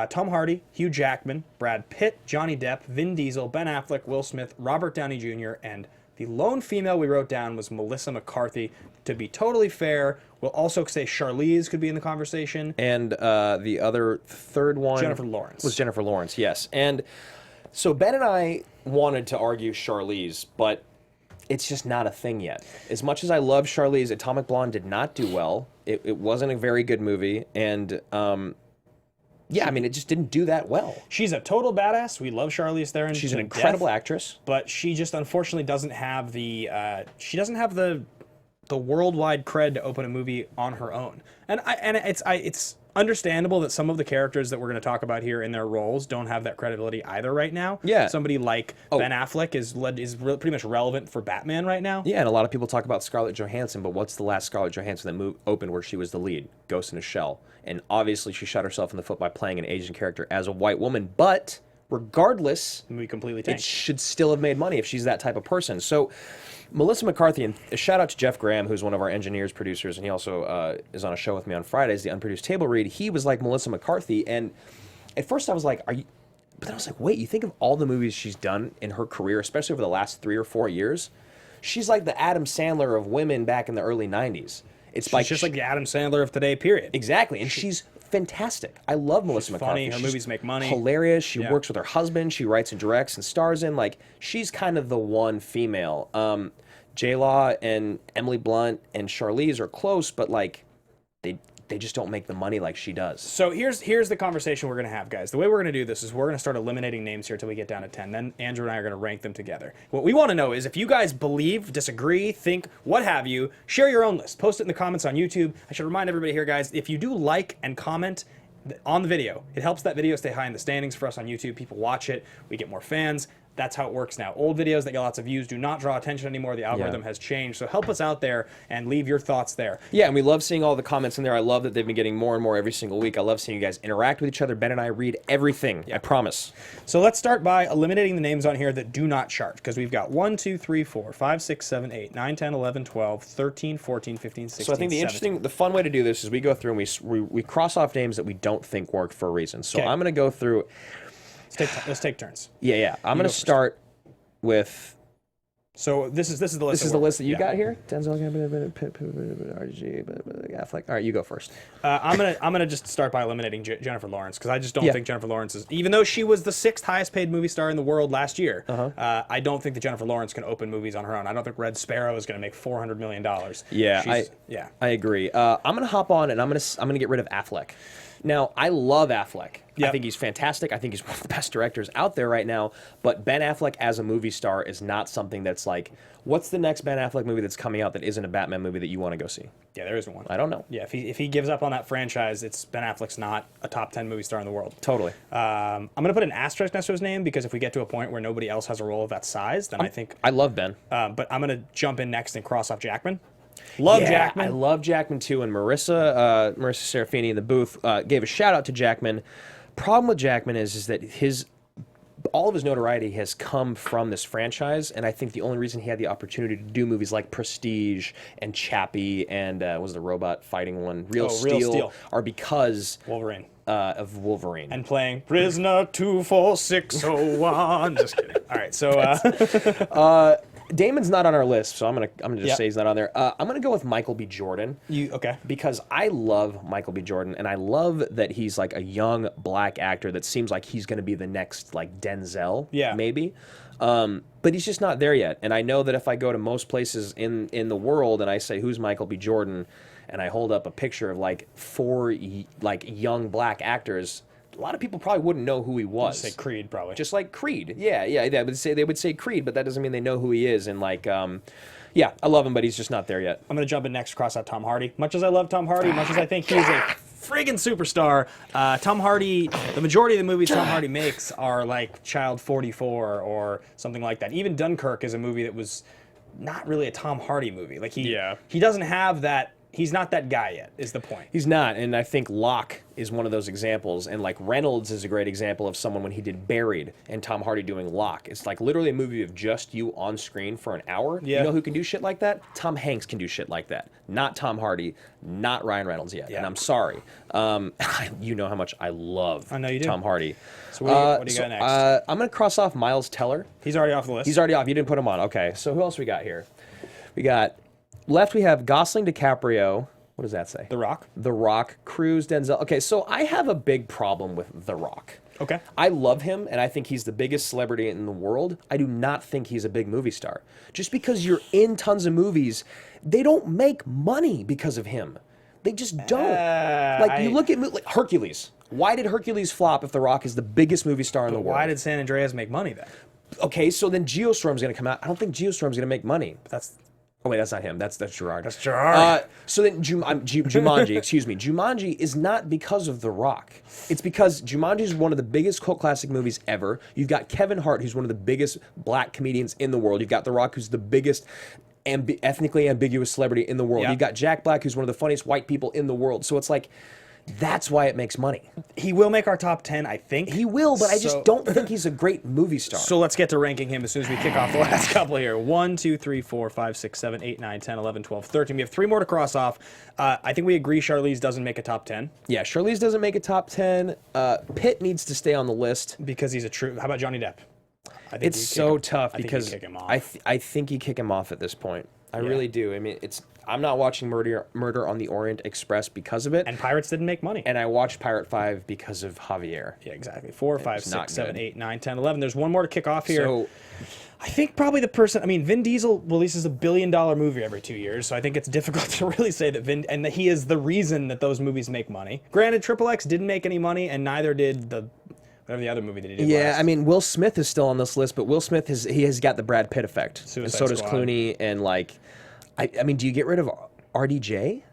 Tom Hardy, Hugh Jackman, Brad Pitt, Johnny Depp, Vin Diesel, Ben Affleck, Will Smith, Robert Downey Jr., and the lone female we wrote down was Melissa McCarthy. To be totally fair, we'll also say Charlize could be in the conversation. And the other third one... Jennifer Lawrence. Was Jennifer Lawrence, yes. And so Ben and I wanted to argue Charlize, but it's just not a thing yet. As much as I love Charlize, Atomic Blonde did not do well. It wasn't a very good movie, and... yeah, I mean, it just didn't do that well. She's a total badass. We love Charlize Theron. She's an incredible actress, but she just unfortunately doesn't have the worldwide cred to open a movie on her own. And it's understandable that some of the characters that we're going to talk about here in their roles don't have that credibility either right now. Yeah, somebody like Ben Affleck is pretty much relevant for Batman right now. Yeah, and a lot of people talk about Scarlett Johansson, but what's the last Scarlett Johansson that opened where she was the lead? Ghost in a Shell. And obviously she shot herself in the foot by playing an Asian character as a white woman, but regardless, we completely tanked. It should still have made money if she's that type of person. So Melissa McCarthy, and a shout out to Jeff Graham, who's one of our engineers, producers, and he also is on a show with me on Fridays, the Unproduced Table Read. He was like Melissa McCarthy, and at first I was like, are you... But then I was like, wait, you think of all the movies she's done in her career, especially over the last 3 or 4 years, she's like the Adam Sandler of women back in the early 90s. She's just like the Adam Sandler of today, period. Exactly, and she's fantastic. I love Melissa McCarthy. Funny, her movies make money. Hilarious. She works with her husband. She writes and directs and stars in. Like, she's kind of the one female. J-Law and Emily Blunt and Charlize are close, but like, they just don't make the money like she does. So here's the conversation we're going to have, guys. The way we're going to do this is we're going to start eliminating names here until we get down to 10. Then Andrew and I are going to rank them together. What we want to know is if you guys believe, disagree, think, what have you, share your own list. Post it in the comments on YouTube. I should remind everybody here, guys, if you do like and comment on the video, it helps that video stay high in the standings for us on YouTube. People watch it. We get more fans. That's how it works now. Old videos that get lots of views do not draw attention anymore. The algorithm has changed. So help us out there and leave your thoughts there. Yeah, and we love seeing all the comments in there. I love that they've been getting more and more every single week. I love seeing you guys interact with each other. Ben and I read everything. I promise. So let's start by eliminating the names on here that do not chart, because we've got 1, 2, 3, 4, 5, 6, 7, 8, 9, 10, 11, 12, 13, 14, 15, 16, So I think the fun way to do this is we go through and we cross off names that we don't think work for a reason. So I'm going to go through... Let's take turns. Yeah. I'm going to start with... So this is the list. This is the list that you got here. Denzel, RG, Affleck. All right, you go first. I'm gonna just start by eliminating Jennifer Lawrence, because I just don't think Jennifer Lawrence is, even though she was the 6th highest paid movie star in the world last year. I don't think that Jennifer Lawrence can open movies on her own. I don't think Red Sparrow is gonna make $400 million. Yeah, I agree. I'm gonna hop on and I'm gonna get rid of Affleck. Now, I love Affleck. I Yep. think he's fantastic. I think he's one of the best directors out there right now. But Ben Affleck as a movie star is not something that's like, what's the next Ben Affleck movie that's coming out that isn't a Batman movie that you want to go see? Yeah, there isn't one. I don't know. Yeah, if he gives up on that franchise, it's Ben Affleck's not a top 10 movie star in the world. Totally. I'm going to put an asterisk next to his name because if we get to a point where nobody else has a role of that size, then I think... I love Ben. but I'm going to jump in next and cross off Jackman. Love Jackman. I love Jackman too. And Marissa Serafini in the booth gave a shout out to Jackman. Problem with Jackman is that all of his notoriety has come from this franchise, and I think the only reason he had the opportunity to do movies like Prestige and Chappie and was the robot fighting one, Real Steel, are because Wolverine. Of Wolverine. And playing Prisoner 24601. Just kidding. All right, so... Damon's not on our list, so I'm gonna just say he's not on there. I'm gonna go with Michael B. Jordan. Okay. Because I love Michael B. Jordan, and I love that he's like a young black actor that seems like he's gonna be the next like Denzel, maybe. But he's just not there yet. And I know that if I go to most places in the world and I say who's Michael B. Jordan, and I hold up a picture of like 4 like young black actors, a lot of people probably wouldn't know who he was. Just say Creed, probably. Just like Creed. Yeah. They would say Creed, but that doesn't mean they know who he is. And like, yeah, I love him, but he's just not there yet. I'm going to jump in next across out Tom Hardy. Much as I love Tom Hardy, much as I think he's a friggin' superstar, Tom Hardy, the majority of the movies Tom Hardy makes are like Child 44 or something like that. Even Dunkirk is a movie that was not really a Tom Hardy movie. Like he doesn't have that. He's not that guy yet, is the point. He's not, and I think Locke is one of those examples, and like Reynolds is a great example of someone when he did Buried and Tom Hardy doing Locke. It's like literally a movie of just you on screen for an hour. Yeah. You know who can do shit like that? Tom Hanks can do shit like that. Not Tom Hardy, not Ryan Reynolds yet, and I'm sorry. You know how much I love Tom Hardy. So what do you got next? I'm going to cross off Miles Teller. He's already off the list. He's already off. You didn't put him on. Okay, so who else we got here? We got... Left, we have Gosling, DiCaprio. What does that say? The Rock. The Rock, Cruise, Denzel. Okay, so I have a big problem with The Rock. Okay. I love him, and I think he's the biggest celebrity in the world. I do not think he's a big movie star. Just because you're in tons of movies, they don't make money because of him. They just don't. You look at like Hercules. Why did Hercules flop if The Rock is the biggest movie star in the world? Why did San Andreas make money then? Okay, so then Geostorm's going to come out. I don't think Geostorm's going to make money. Oh, wait, that's not him. That's Gerard. That's Gerard. So then Jumanji, excuse me. Jumanji is not because of The Rock. It's because Jumanji is one of the biggest cult classic movies ever. You've got Kevin Hart, who's one of the biggest black comedians in the world. You've got The Rock, who's the biggest ethnically ambiguous celebrity in the world. Yeah. You've got Jack Black, who's one of the funniest white people in the world. So it's like... That's why it makes money. He will make our top 10, I think. He will, but I just don't think he's a great movie star. So let's get to ranking him as soon as we kick off the last couple here. 1, 2, 3, 4, 5, 6, 7, 8, 9, 10, 11, 12, 13. We have 3 more to cross off. I think we agree Charlize doesn't make a top 10. Yeah, Charlize doesn't make a top 10. Pitt needs to stay on the list. Because he's a true... How about Johnny Depp? It's so tough because kick him off. I think you kick him off at this point. I really do. I mean, I'm not watching Murder on the Orient Express because of it. And Pirates didn't make money. And I watched Pirate 5 because of Javier. Yeah, exactly. 4, 5, 6, 7, 8, 9, 10, 11. There's one more to kick off here. So, I think probably the person... I mean, Vin Diesel releases $1 billion movie every 2 years, so I think it's difficult to really say that and that he is the reason that those movies make money. Granted, Triple X didn't make any money, and neither did whatever the other movie that he did last. I mean, Will Smith is still on this list, but Will Smith has got the Brad Pitt effect. And so does Clooney, and like... I mean, do you get rid of RDJ?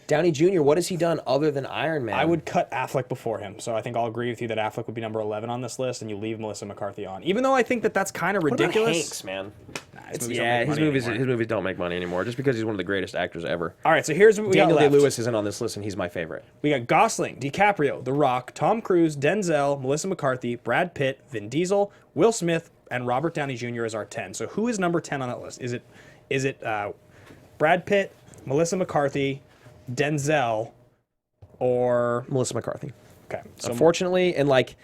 Downey Jr., what has he done other than Iron Man? I would cut Affleck before him, so I think I'll agree with you that Affleck would be number 11 on this list, and you leave Melissa McCarthy on. Even though I think that that's kind of ridiculous. What about Hanks, man? His movies don't make money anymore, just because he's one of the greatest actors ever. All right, so here's what we got left. Daniel Day-Lewis isn't on this list, and he's my favorite. We got Gosling, DiCaprio, The Rock, Tom Cruise, Denzel, Melissa McCarthy, Brad Pitt, Vin Diesel, Will Smith, and Robert Downey Jr. as our 10. So who is number 10 on that list? Is it Brad Pitt, Melissa McCarthy, Denzel, or... Melissa McCarthy. Okay. So unfortunately, and like,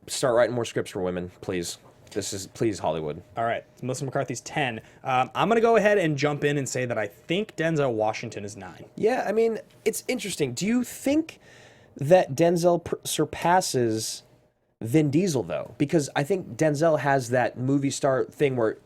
start writing more scripts for women, please. Please, Hollywood. All right. Melissa McCarthy's 10. I'm going to go ahead and jump in and say that I think Denzel Washington is 9. Yeah, I mean, it's interesting. Do you think that Denzel surpasses Vin Diesel, though? Because I think Denzel has that movie star thing where...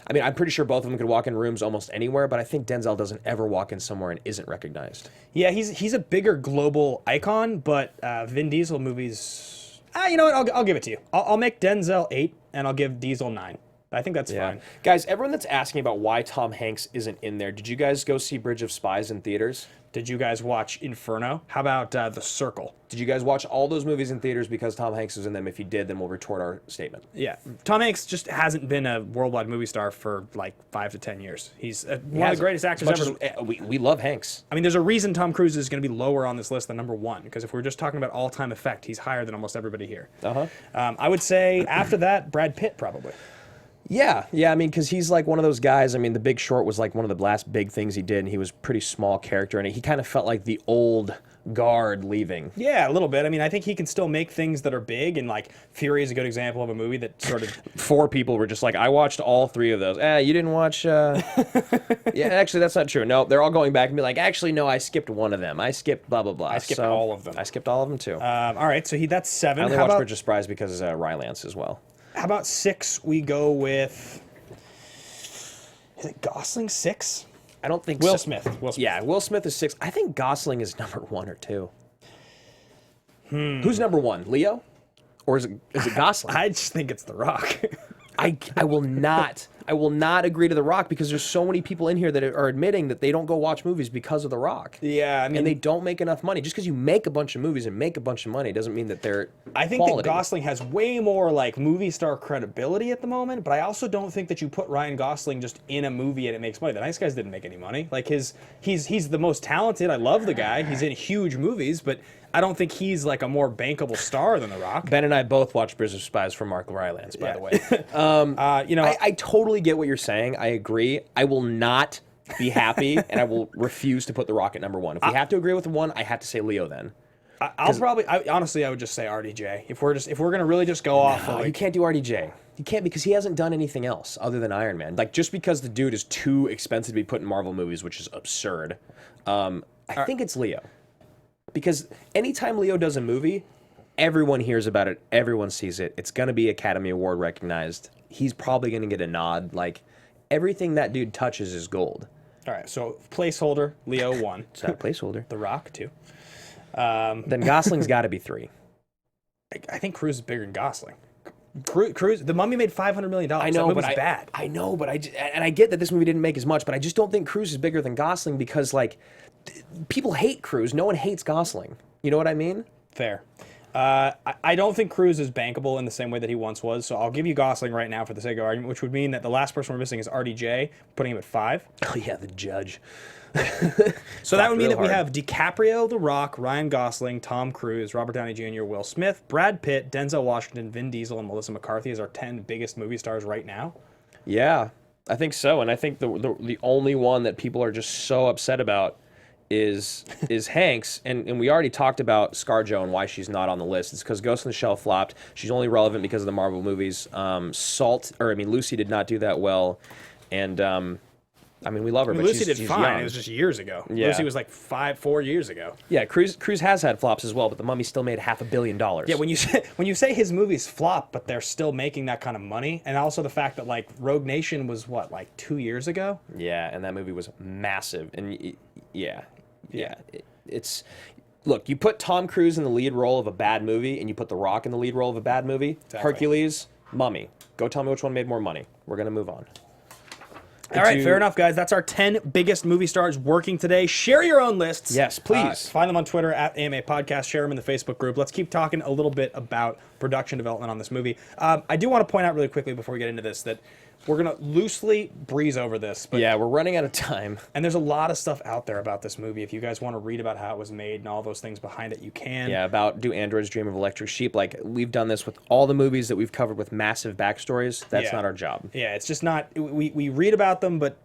I mean, I'm pretty sure both of them could walk in rooms almost anywhere, but I think Denzel doesn't ever walk in somewhere and isn't recognized. Yeah, he's a bigger global icon, but Vin Diesel movies. You know what? I'll give it to you. I'll make Denzel 8, and I'll give Diesel 9. I think that's fine. Guys, everyone that's asking about why Tom Hanks isn't in there, did you guys go see Bridge of Spies in theaters? Did you guys watch Inferno? How about The Circle? Did you guys watch all those movies in theaters because Tom Hanks was in them? If you did, then we'll retort our statement. Yeah. Tom Hanks just hasn't been a worldwide movie star for like 5 to 10 years. He's one of the greatest actors ever. We love Hanks. I mean, there's a reason Tom Cruise is going to be lower on this list than number 1, because if we're just talking about all-time effect, he's higher than almost everybody here. I would say after that, Brad Pitt probably. Yeah, I mean, because he's like one of those guys. I mean, The Big Short was like one of the last big things he did, and he was a pretty small character, and he kind of felt like the old guard leaving. Yeah, a little bit. I mean, I think he can still make things that are big, and like Fury is a good example of a movie that sort of... 4 people were just like, I watched all 3 of those. You didn't watch... Yeah, actually, that's not true. No, they're all going back and be like, actually, no, I skipped one of them. I skipped blah, blah, blah. I skipped all of them. I skipped all of them, too. All right, so that's 7. I only watched Bridge of Spies because Rylance as well. How about 6? We go with... Is it Gosling 6? I don't think Will so. Smith. Yeah, Will Smith is 6. I think Gosling is number 1 or 2. Who's number 1? Leo? Or is it Gosling? I just think it's The Rock. I will not agree to The Rock because there's so many people in here that are admitting that they don't go watch movies because of The Rock. Yeah, I mean, and they don't make enough money. Just because you make a bunch of movies and make a bunch of money doesn't mean that they're I think quality. that Gosling has way more like movie star credibility at the moment, but I also don't think that you put Ryan Gosling just in a movie and it makes money. The Nice Guys didn't make any money. Like he's the most talented. I love the guy. He's in huge movies, but I don't think he's like a more bankable star than The Rock. Ben and I both watched Bridge of Spies from Mark Rylance, by the way. You know, I totally get what you're saying. I agree. I will not be happy, and I will refuse to put The Rock at number 1. If we have to agree with one, I have to say Leo then. honestly, I would just say RDJ. If we're gonna really just go off. You can't do RDJ. You can't because he hasn't done anything else other than Iron Man. Like just because the dude is too expensive to be put in Marvel movies, which is absurd. I think it's Leo. Because anytime Leo does a movie, everyone hears about it, everyone sees it. It's gonna be Academy Award recognized. He's probably gonna get a nod. Like everything that dude touches is gold. All right, so placeholder Leo 1. It's not a placeholder. The Rock 2. Then Gosling's got to be 3. I think Cruise is bigger than Gosling. Cruise, The Mummy made $500 million. I know, but bad. I know, but I get that this movie didn't make as much, but I just don't think Cruise is bigger than Gosling because like people hate Cruise. No one hates Gosling. You know what I mean? Fair. I don't think Cruise is bankable in the same way that he once was, so I'll give you Gosling right now for the sake of argument, which would mean that the last person we're missing is RDJ, putting him at 5. Oh yeah, the judge. So that would mean that we have DiCaprio, The Rock, Ryan Gosling, Tom Cruise, Robert Downey Jr., Will Smith, Brad Pitt, Denzel Washington, Vin Diesel, and Melissa McCarthy as our 10 biggest movie stars right now. Yeah, I think so, and I think the only one that people are just so upset about is Hanks, and we already talked about ScarJo and why she's not on the list. It's because Ghost in the Shell flopped. She's only relevant because of the Marvel movies. Lucy did not do that well, and we love her. But Lucy she's did fine. young. It was just years ago. Yeah. Lucy was like 4 years ago. Yeah, Cruise has had flops as well, but The Mummy still made $500 million. Yeah, when you say his movies flop, but they're still making that kind of money, and also the fact that like Rogue Nation was what, like 2 years ago? Yeah, and that movie was massive, and it's look, you put Tom Cruise in the lead role of a bad movie, and you put The Rock in the lead role of a bad movie. Exactly. Hercules, Mummy. Go tell me which one made more money. We're gonna move on. All right, fair enough, guys. That's our 10 biggest movie stars working today. Share your own lists. Yes, please. Find them on Twitter at AMA Podcast. Share them in the Facebook group. Let's keep talking a little bit about production development on this movie. I do want to point out really quickly before we get into this that we're going to loosely breeze over this. But yeah, we're running out of time. And there's a lot of stuff out there about this movie. If you guys want to read about how it was made and all those things behind it, you can. Yeah, about Do Androids Dream of Electric Sheep? Like, we've done this with all the movies that we've covered with massive backstories. That's not our job. Yeah, it's just not... We read about them, but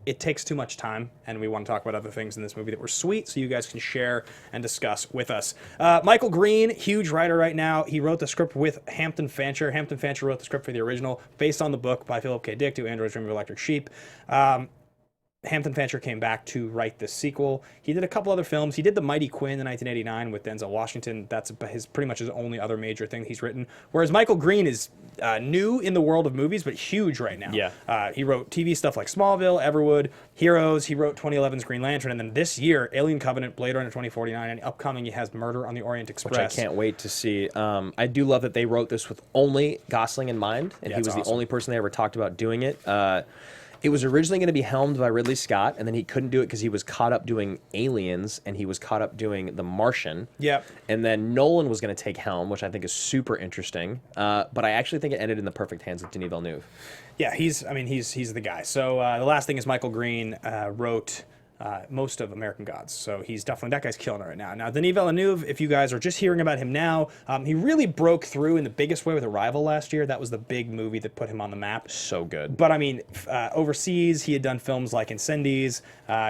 it takes too much time, and we want to talk about other things in this movie that were sweet, so you guys can share and discuss with us. Michael Green, huge writer right now. He wrote the script with Hampton Fancher. Hampton Fancher wrote the script for the original, based on the book by Philip K. Dick, Do Androids Dream of Electric Sheep. Hampton Fancher came back to write this sequel. He did a couple other films. He did The Mighty Quinn in 1989 with Denzel Washington. That's pretty much his only other major thing he's written. Whereas Michael Green is new in the world of movies, but huge right now. Yeah. He wrote TV stuff like Smallville, Everwood, Heroes. He wrote 2011's Green Lantern. And then this year, Alien Covenant, Blade Runner 2049, and upcoming he has Murder on the Orient Express. Which I can't wait to see. I do love that they wrote this with only Gosling in mind, and he was the only person they ever talked about doing it. It was originally going to be helmed by Ridley Scott, and then he couldn't do it because he was caught up doing Aliens, and he was caught up doing The Martian. Yep. And then Nolan was going to take helm, which I think is super interesting. But I actually think it ended in the perfect hands of Denis Villeneuve. Yeah, he's the guy. So the last thing is Michael Green wrote most of American Gods. So he's definitely, that guy's killing it right now. Now, Denis Villeneuve, if you guys are just hearing about him now, he really broke through in the biggest way with Arrival last year. That was the big movie that put him on the map. So good. But I mean, overseas, he had done films like Incendies.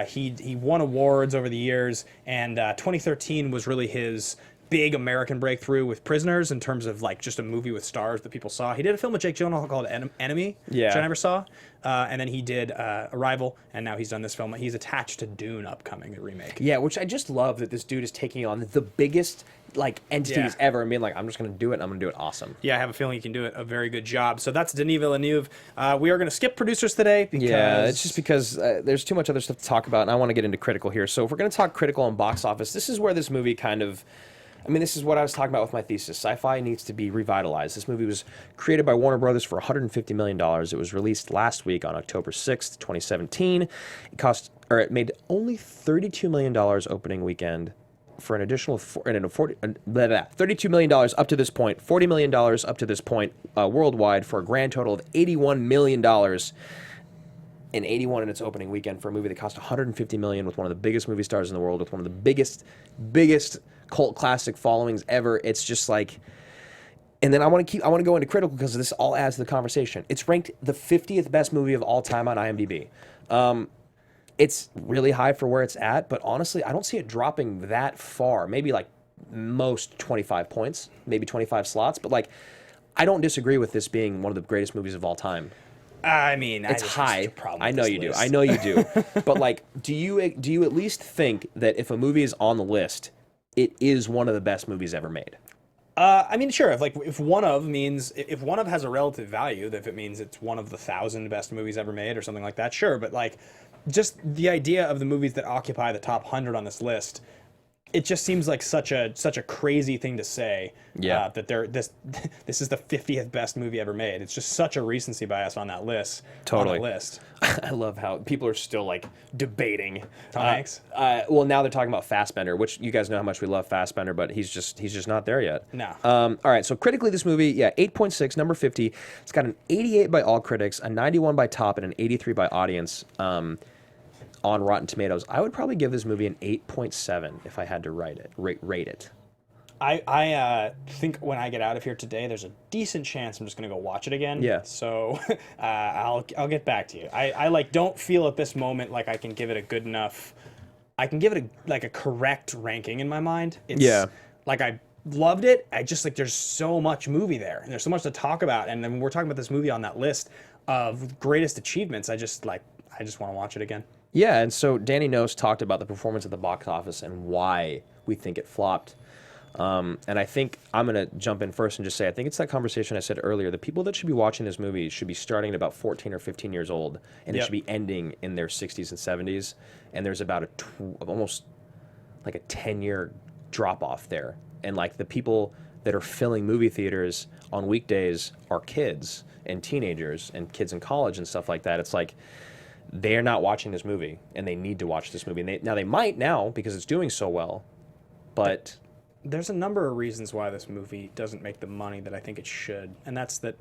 He won awards over the years, and 2013 was really his big American breakthrough with Prisoners in terms of like just a movie with stars that people saw. He did a film with Jake Gyllenhaal called Enemy, which I never saw. And then he did Arrival, and now he's done this film. He's attached to Dune upcoming, the remake. Yeah, which I just love that this dude is taking on the biggest like entities ever and being like, I'm just going to do it, and I'm going to do it awesome. Yeah, I have a feeling he can do it a very good job. So that's Denis Villeneuve. We are going to skip producers today because... Yeah, it's just because there's too much other stuff to talk about, and I want to get into critical here. So if we're going to talk critical and box office, this is where this movie kind of... I mean, this is what I was talking about with my thesis. Sci-fi needs to be revitalized. This movie was created by Warner Brothers for $150 million. It was released last week on October 6th, 2017. It made only $32 million opening weekend for an additional $32 million up to this point, $40 million up to this point worldwide for a grand total of $81 million. And 81 in its opening weekend for a movie that cost $150 million with one of the biggest movie stars in the world, with one of the biggest cult classic followings ever. It's just like, and then I want to go into critical because this all adds to the conversation. It's ranked the 50th best movie of all time on IMDb. It's really high for where it's at, but honestly, I don't see it dropping that far. Maybe like most 25 points, maybe 25 slots, but like, I don't disagree with this being one of the greatest movies of all time. I mean, it's high. I know you do. I know you do. But like, do you at least think that if a movie is on the list, it is one of the best movies ever made? I mean, sure. If one of has a relative value, if it means it's one of the 1,000 best movies ever made or something like that, sure. But like, just the idea of the movies that occupy the top 100 on this list, it just seems like such a crazy thing to say. Yeah. That this is the 50th best movie ever made. It's just such a recency bias on that list. Totally. On the list. I love how people are still like debating. Tom Hanks. Well, now they're talking about Fassbender, which you guys know how much we love Fassbender, but he's just not there yet. No. All right. So critically, this movie, 8.6, number 50. It's got an 88 by all critics, a 91 by top, and an 83 by audience. On Rotten Tomatoes, I would probably give this movie an 8.7 if I had to rate it. I think when I get out of here today, there's a decent chance I'm just gonna go watch it again. Yeah. So I'll get back to you. I like don't feel at this moment like I can give it a good enough. I can give it a correct ranking in my mind. It's, like I loved it. I just like there's so much movie there and there's so much to talk about. And then when we're talking about this movie on that list of greatest achievements, I just want to watch it again. Yeah, and so Danny Nose talked about the performance at the box office and why we think it flopped. And I think I'm going to jump in first and just say, I think it's that conversation I said earlier. The people that should be watching this movie should be starting at about 14 or 15 years old, and it should be ending in their 60s and 70s. And there's about almost like a 10-year drop-off there. And like the people that are filling movie theaters on weekdays are kids and teenagers and kids in college and stuff like that. It's like, they're not watching this movie, and they need to watch this movie. And they might now because it's doing so well, but there's a number of reasons why this movie doesn't make the money that I think it should, and that's that.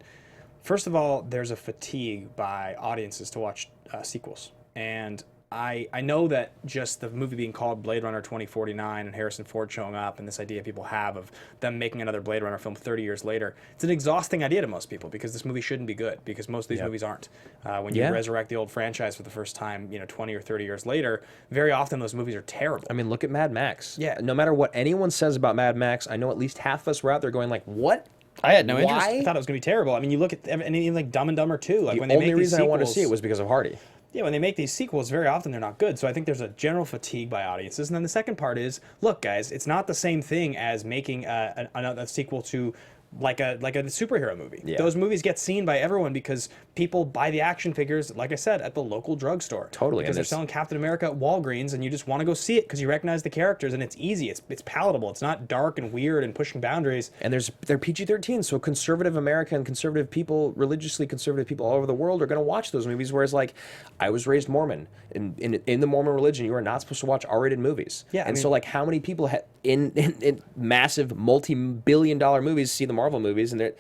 First of all, there's a fatigue by audiences to watch sequels, and I know that just the movie being called Blade Runner 2049 and Harrison Ford showing up and this idea people have of them making another Blade Runner film 30 years later, it's an exhausting idea to most people because this movie shouldn't be good because most of these movies aren't. When you resurrect the old franchise for the first time, 20 or 30 years later, very often those movies are terrible. I mean, look at Mad Max. Yeah. No matter what anyone says about Mad Max, I know at least half of us were out there going like, what? I had no interest. I thought it was going to be terrible. I mean, you look at even like Dumb and Dumber 2. Like the when they only make these reason sequels, I wanted to see it was because of Hardy. Yeah, when they make these sequels, very often they're not good. So I think there's a general fatigue by audiences. And then the second part is, look, guys, it's not the same thing as making a sequel to like a superhero movie. Yeah. Those movies get seen by everyone because people buy the action figures, like I said, at the local drugstore. Totally. Because they're selling Captain America at Walgreens, and you just want to go see it because you recognize the characters, and it's easy. It's palatable. It's not dark and weird and pushing boundaries. And they're PG-13, so conservative America and conservative people, religiously conservative people all over the world are going to watch those movies. Whereas, like, I was raised Mormon. In the Mormon religion, you are not supposed to watch R-rated movies. Yeah, so, like, how many people in massive multi-billion-dollar movies see the Marvel movies, and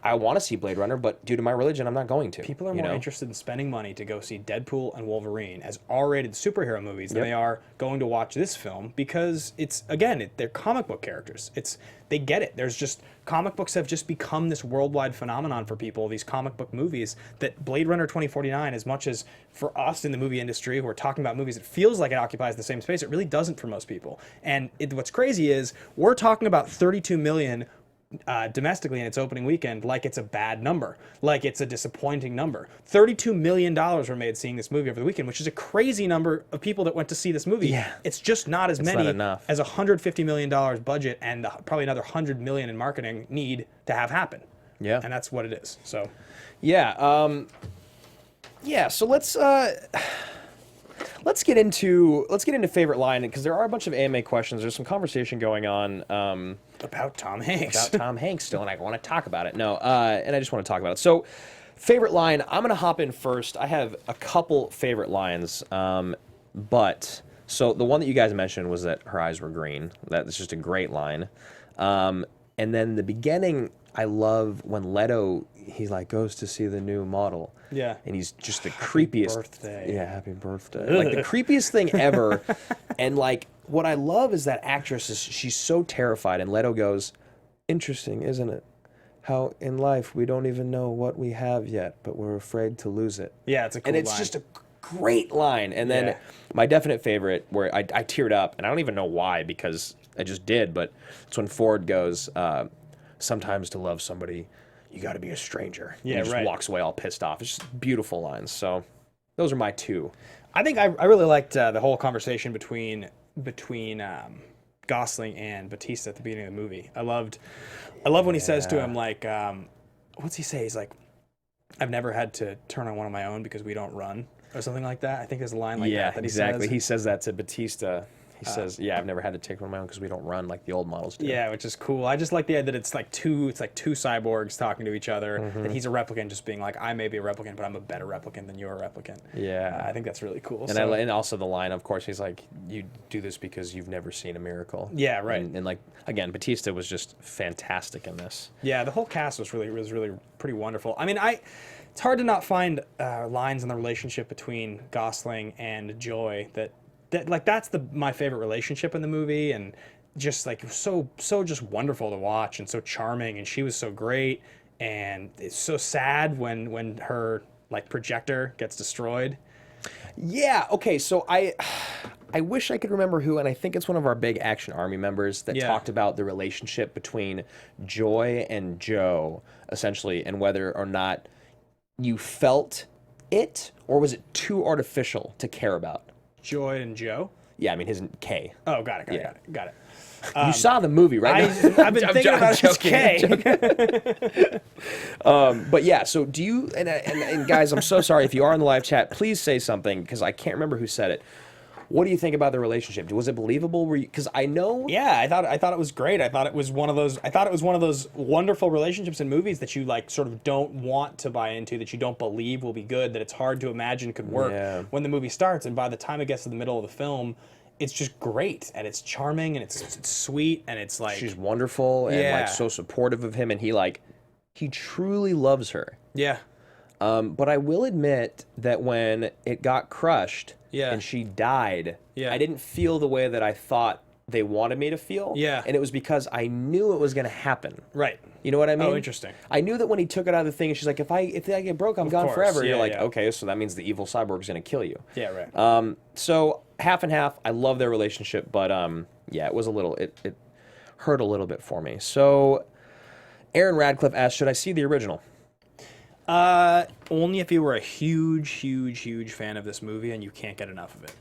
I want to see Blade Runner, but due to my religion, I'm not going to. People are more interested in spending money to go see Deadpool and Wolverine as R-rated superhero movies than they are going to watch this film because they're comic book characters. They get it. There's just comic books have just become this worldwide phenomenon for people. These comic book movies that Blade Runner 2049, as much as for us in the movie industry who are talking about movies, it feels like it occupies the same space. It really doesn't for most people. And what's crazy is we're talking about 32 million. Domestically in its opening weekend, like it's a bad number, like it's a disappointing number. $32 million were made seeing this movie over the weekend, which is a crazy number of people that went to see this movie. Yeah. It's just not as many enough. as $150 million budget and probably another $100 million in marketing need to have happen. Yeah. And that's what it is. So yeah, so let's get into favorite line, because there are a bunch of AMA questions. There's some conversation going on about Tom Hanks. About Tom Hanks still, and I want to talk about it. No, and I just want to talk about it. So, favorite line. I'm going to hop in first. I have a couple favorite lines, but so the one that you guys mentioned was that her eyes were green. That's just a great line. And then the beginning, I love when Leto he like goes to see the new model. Yeah. And he's just the Happy creepiest. birthday. Yeah, happy birthday. Like the creepiest thing ever. And like what I love is that actress is she's so terrified, and Leto goes, "Interesting, isn't it? How in life we don't even know what we have yet, but we're afraid to lose it." Yeah, it's a cool and it's line. just a great line. And then my definite favorite, where I teared up, and I don't even know why, because I just did, but it's when Ford goes, "Sometimes to love somebody, you got to be a stranger." Yeah, and he just right. walks away all pissed off. It's just beautiful lines. So those are my two. I think I really liked the whole conversation between Gosling and Bautista at the beginning of the movie. I love when he says to him, like, what's he say? He's like, "I've never had to turn on one of my own because we don't run," or something like that. I think there's a line like that exactly. he says. He says that to Bautista. He says, "Yeah, I've never had to take one of my own because we don't run like the old models do." Yeah, which is cool. I just like the idea that it's like two cyborgs talking to each other, and he's a replicant just being like, "I may be a replicant, but I'm a better replicant than you're a replicant." Yeah. I think that's really cool. And and also the line, of course, he's like, "You do this because you've never seen a miracle." Yeah, right. And like again, Bautista was just fantastic in this. Yeah, the whole cast was really pretty wonderful. I mean, it's hard to not find lines in the relationship between Gosling and Joy that like that's my favorite relationship in the movie, and just like so just wonderful to watch and so charming, and she was so great, and it's so sad when her like projector gets destroyed. Yeah. Okay. So I wish I could remember who, and I think it's one of our big Action Army members that talked about the relationship between Joy and Joe, essentially, and whether or not you felt it, or was it too artificial to care about? Joy and Joe? Yeah, I mean his K. Oh, got it. You saw the movie, right? I've been thinking about his K. But yeah, so do you, and guys, I'm so sorry if you are in the live chat, please say something, because I can't remember who said it. What do you think about the relationship? Was it believable? Because I know. Yeah, I thought it was great. I thought it was one of those wonderful relationships in movies that you like sort of don't want to buy into, that you don't believe will be good, that it's hard to imagine could work when the movie starts, and by the time it gets to the middle of the film, it's just great, and it's charming, and it's sweet, and it's like she's wonderful and like so supportive of him, and he truly loves her. Yeah. But I will admit that when it got crushed and she died, I didn't feel the way that I thought they wanted me to feel. Yeah. And it was because I knew it was going to happen. Right. You know what I mean? Oh, interesting. I knew that when he took it out of the thing, and she's like, if I get broke, I'm gone forever. Yeah, You're like, yeah. okay, so that means the evil cyborg's going to kill you. Yeah, right. So half and half. I love their relationship, but it was a little, it hurt a little bit for me. So Aaron Radcliffe asked, should I see the original? Only if you were a huge fan of this movie and you can't get enough of it.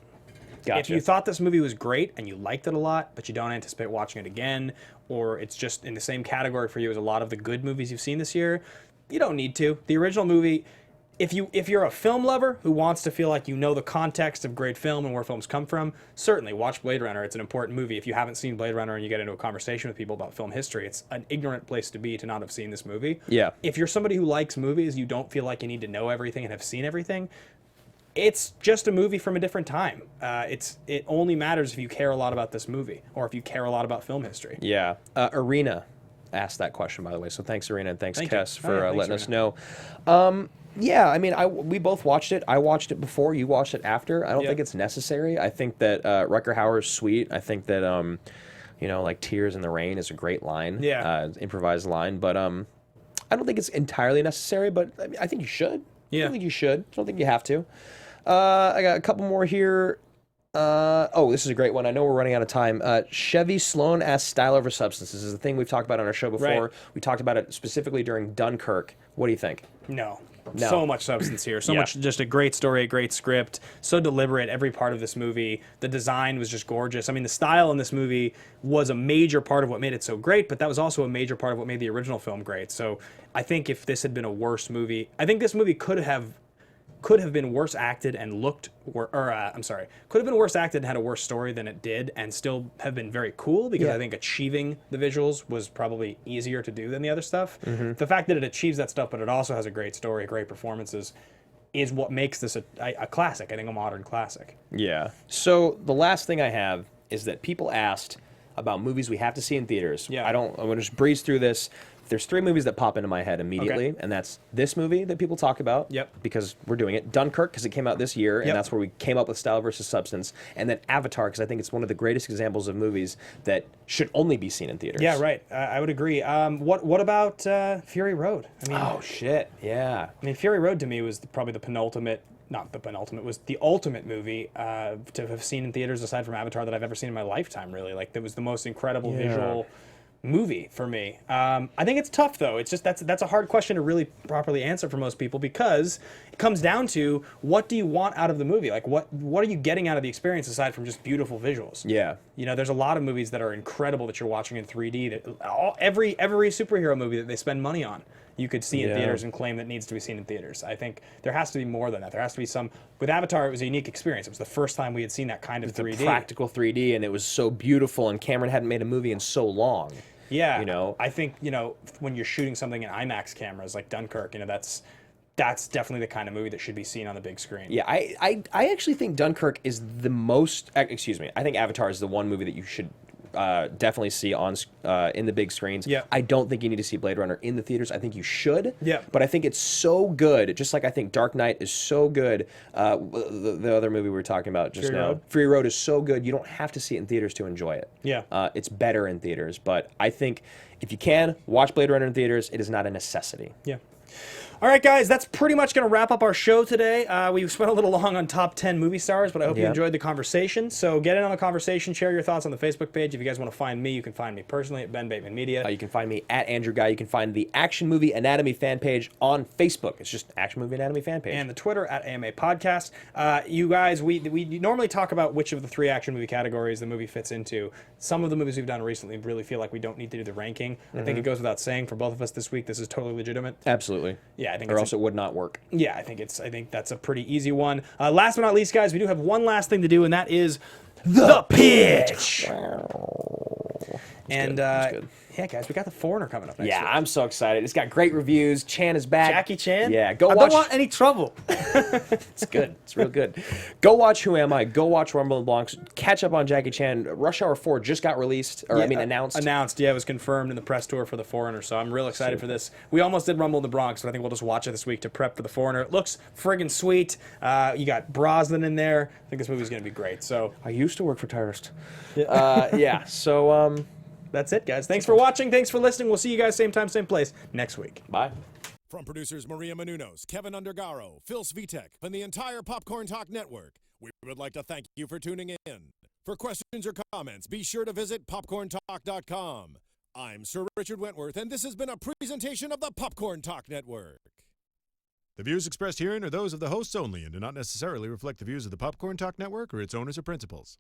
Gotcha. If you thought this movie was great and you liked it a lot, but you don't anticipate watching it again, or it's just in the same category for you as a lot of the good movies you've seen this year, you don't need to. The original movie, if you're a film lover who wants to feel like you know the context of great film and where films come from, certainly watch Blade Runner. It's an important movie. If you haven't seen Blade Runner and you get into a conversation with people about film history, it's an ignorant place to be to not have seen this movie. Yeah. If you're somebody who likes movies, you don't feel like you need to know everything and have seen everything, it's just a movie from a different time. It only matters if you care a lot about this movie or if you care a lot about film history. Yeah. Arena asked that question, by the way. So thanks, Arena, and thanks, Thank Kess, you. for Thanks, letting us Arena. know. Yeah, I mean, we both watched it. I watched it before. You watched it after. I don't Yeah. think it's necessary. I think that Rutger Hauer's sweet. I think that, like Tears in the Rain is a great line. Yeah. Improvised line. But I don't think it's entirely necessary, but I think you should. Yeah. I think you should. I don't think you have to. I got a couple more here. This is a great one. I know we're running out of time. Chevy Sloan asks style over substance. This is a thing we've talked about on our show before. Right. We talked about it specifically during Dunkirk. What do you think? No. No. So much substance here. So Yeah. much, just a great story, a great script. So deliberate, every part of this movie. The design was just gorgeous. I mean, the style in this movie was a major part of what made it so great, but that was also a major part of what made the original film great. So I think if this had been a worse movie, I think this movie could have been worse acted and could have been worse acted and had a worse story than it did and still have been very cool because I think achieving the visuals was probably easier to do than the other stuff. The fact that it achieves that stuff, but it also has a great story, great performances, is what makes this a classic, I think a modern classic. Yeah. So the last thing I have is that people asked about movies we have to see in theaters. Yeah. I'm going to just breeze through this. There's three movies that pop into my head immediately, Okay. and that's this movie that people talk about because we're doing it. Dunkirk, because it came out this year, and that's where we came up with style versus substance. And then Avatar, because I think it's one of the greatest examples of movies that should only be seen in theaters. Yeah, right. I would agree. What about Fury Road? I mean, Oh, shit. Yeah. I mean, Fury Road to me was probably was the ultimate movie to have seen in theaters aside from Avatar that I've ever seen in my lifetime, really. Like, that was the most incredible visual movie for me. I think it's tough, though. It's just that's a hard question to really properly answer for most people because it comes down to what do you want out of the movie? Like, what are you getting out of the experience aside from just beautiful visuals? Yeah. You know, there's a lot of movies that are incredible that you're watching in 3D. That every superhero movie that they spend money on, you could see in theaters and claim that needs to be seen in theaters. I think there has to be more than that. There has to be some. With Avatar, it was a unique experience. It was the first time we had seen that kind of 3D. The practical 3D, and it was so beautiful, and Cameron hadn't made a movie in so long. Yeah, You know? I think when you're shooting something in IMAX cameras like Dunkirk, that's definitely the kind of movie that should be seen on the big screen. Yeah, I actually think Dunkirk is the most. Excuse me. I think Avatar is the one movie that you should definitely see on in the big screens. Yeah. I don't think you need to see Blade Runner in the theaters. I think you should. Yeah. But I think it's so good. Just like I think Dark Knight is so good. The other movie we were talking about just Fury now, Road? Fury Road, is so good. You don't have to see it in theaters to enjoy it. Yeah. It's better in theaters. But I think if you can watch Blade Runner in theaters, it is not a necessity. Yeah. All right, guys, that's pretty much going to wrap up our show today. We spent a little long on top 10 movie stars, but I hope you enjoyed the conversation. So get in on the conversation, share your thoughts on the Facebook page. If you guys want to find me, you can find me personally at Ben Bateman Media. You can find me at Andrew Ghai. You can find the Action Movie Anatomy fan page on Facebook. It's just Action Movie Anatomy fan page. And the Twitter at AMA Podcast. You guys, we normally talk about which of the three action movie categories the movie fits into. Some of the movies we've done recently really feel like we don't need to do the ranking. I think it goes without saying for both of us this week, this is totally legitimate. Absolutely. Yeah, I think Or else it would not work. Yeah, I think that's a pretty easy one. Last but not least, guys, we do have one last thing to do, and that is the pitch. And good. yeah, guys, we got The Foreigner coming up next Yeah, week. I'm so excited. It's got great reviews. Chan is back. Jackie Chan? Yeah, go I watch. don't want any trouble. It's good. It's real good. Go watch Who Am I? Go watch Rumble in the Bronx. Catch up on Jackie Chan. Rush Hour 4 just got released, or announced. Announced, yeah, it was confirmed in the press tour for The Foreigner, so I'm real excited for this. We almost did Rumble in the Bronx, but I think we'll just watch it this week to prep for The Foreigner. It looks friggin' sweet. You got Brosnan in there. I think this movie's going to be great. So I used to work for Tyrist. Yeah. So that's it, guys. Thanks for watching. Thanks for listening. We'll see you guys same time, same place next week. bye. From producers Maria Menounos, Kevin Undergaro, Phil Svitek, and the entire Popcorn Talk Network, we would like to thank you for tuning in. For questions or comments, be sure to visit popcorntalk.com. I'm Sir Richard Wentworth, and this has been a presentation of the Popcorn Talk Network. The views expressed herein are those of the hosts only and do not necessarily reflect the views of the Popcorn Talk Network or its owners or principals.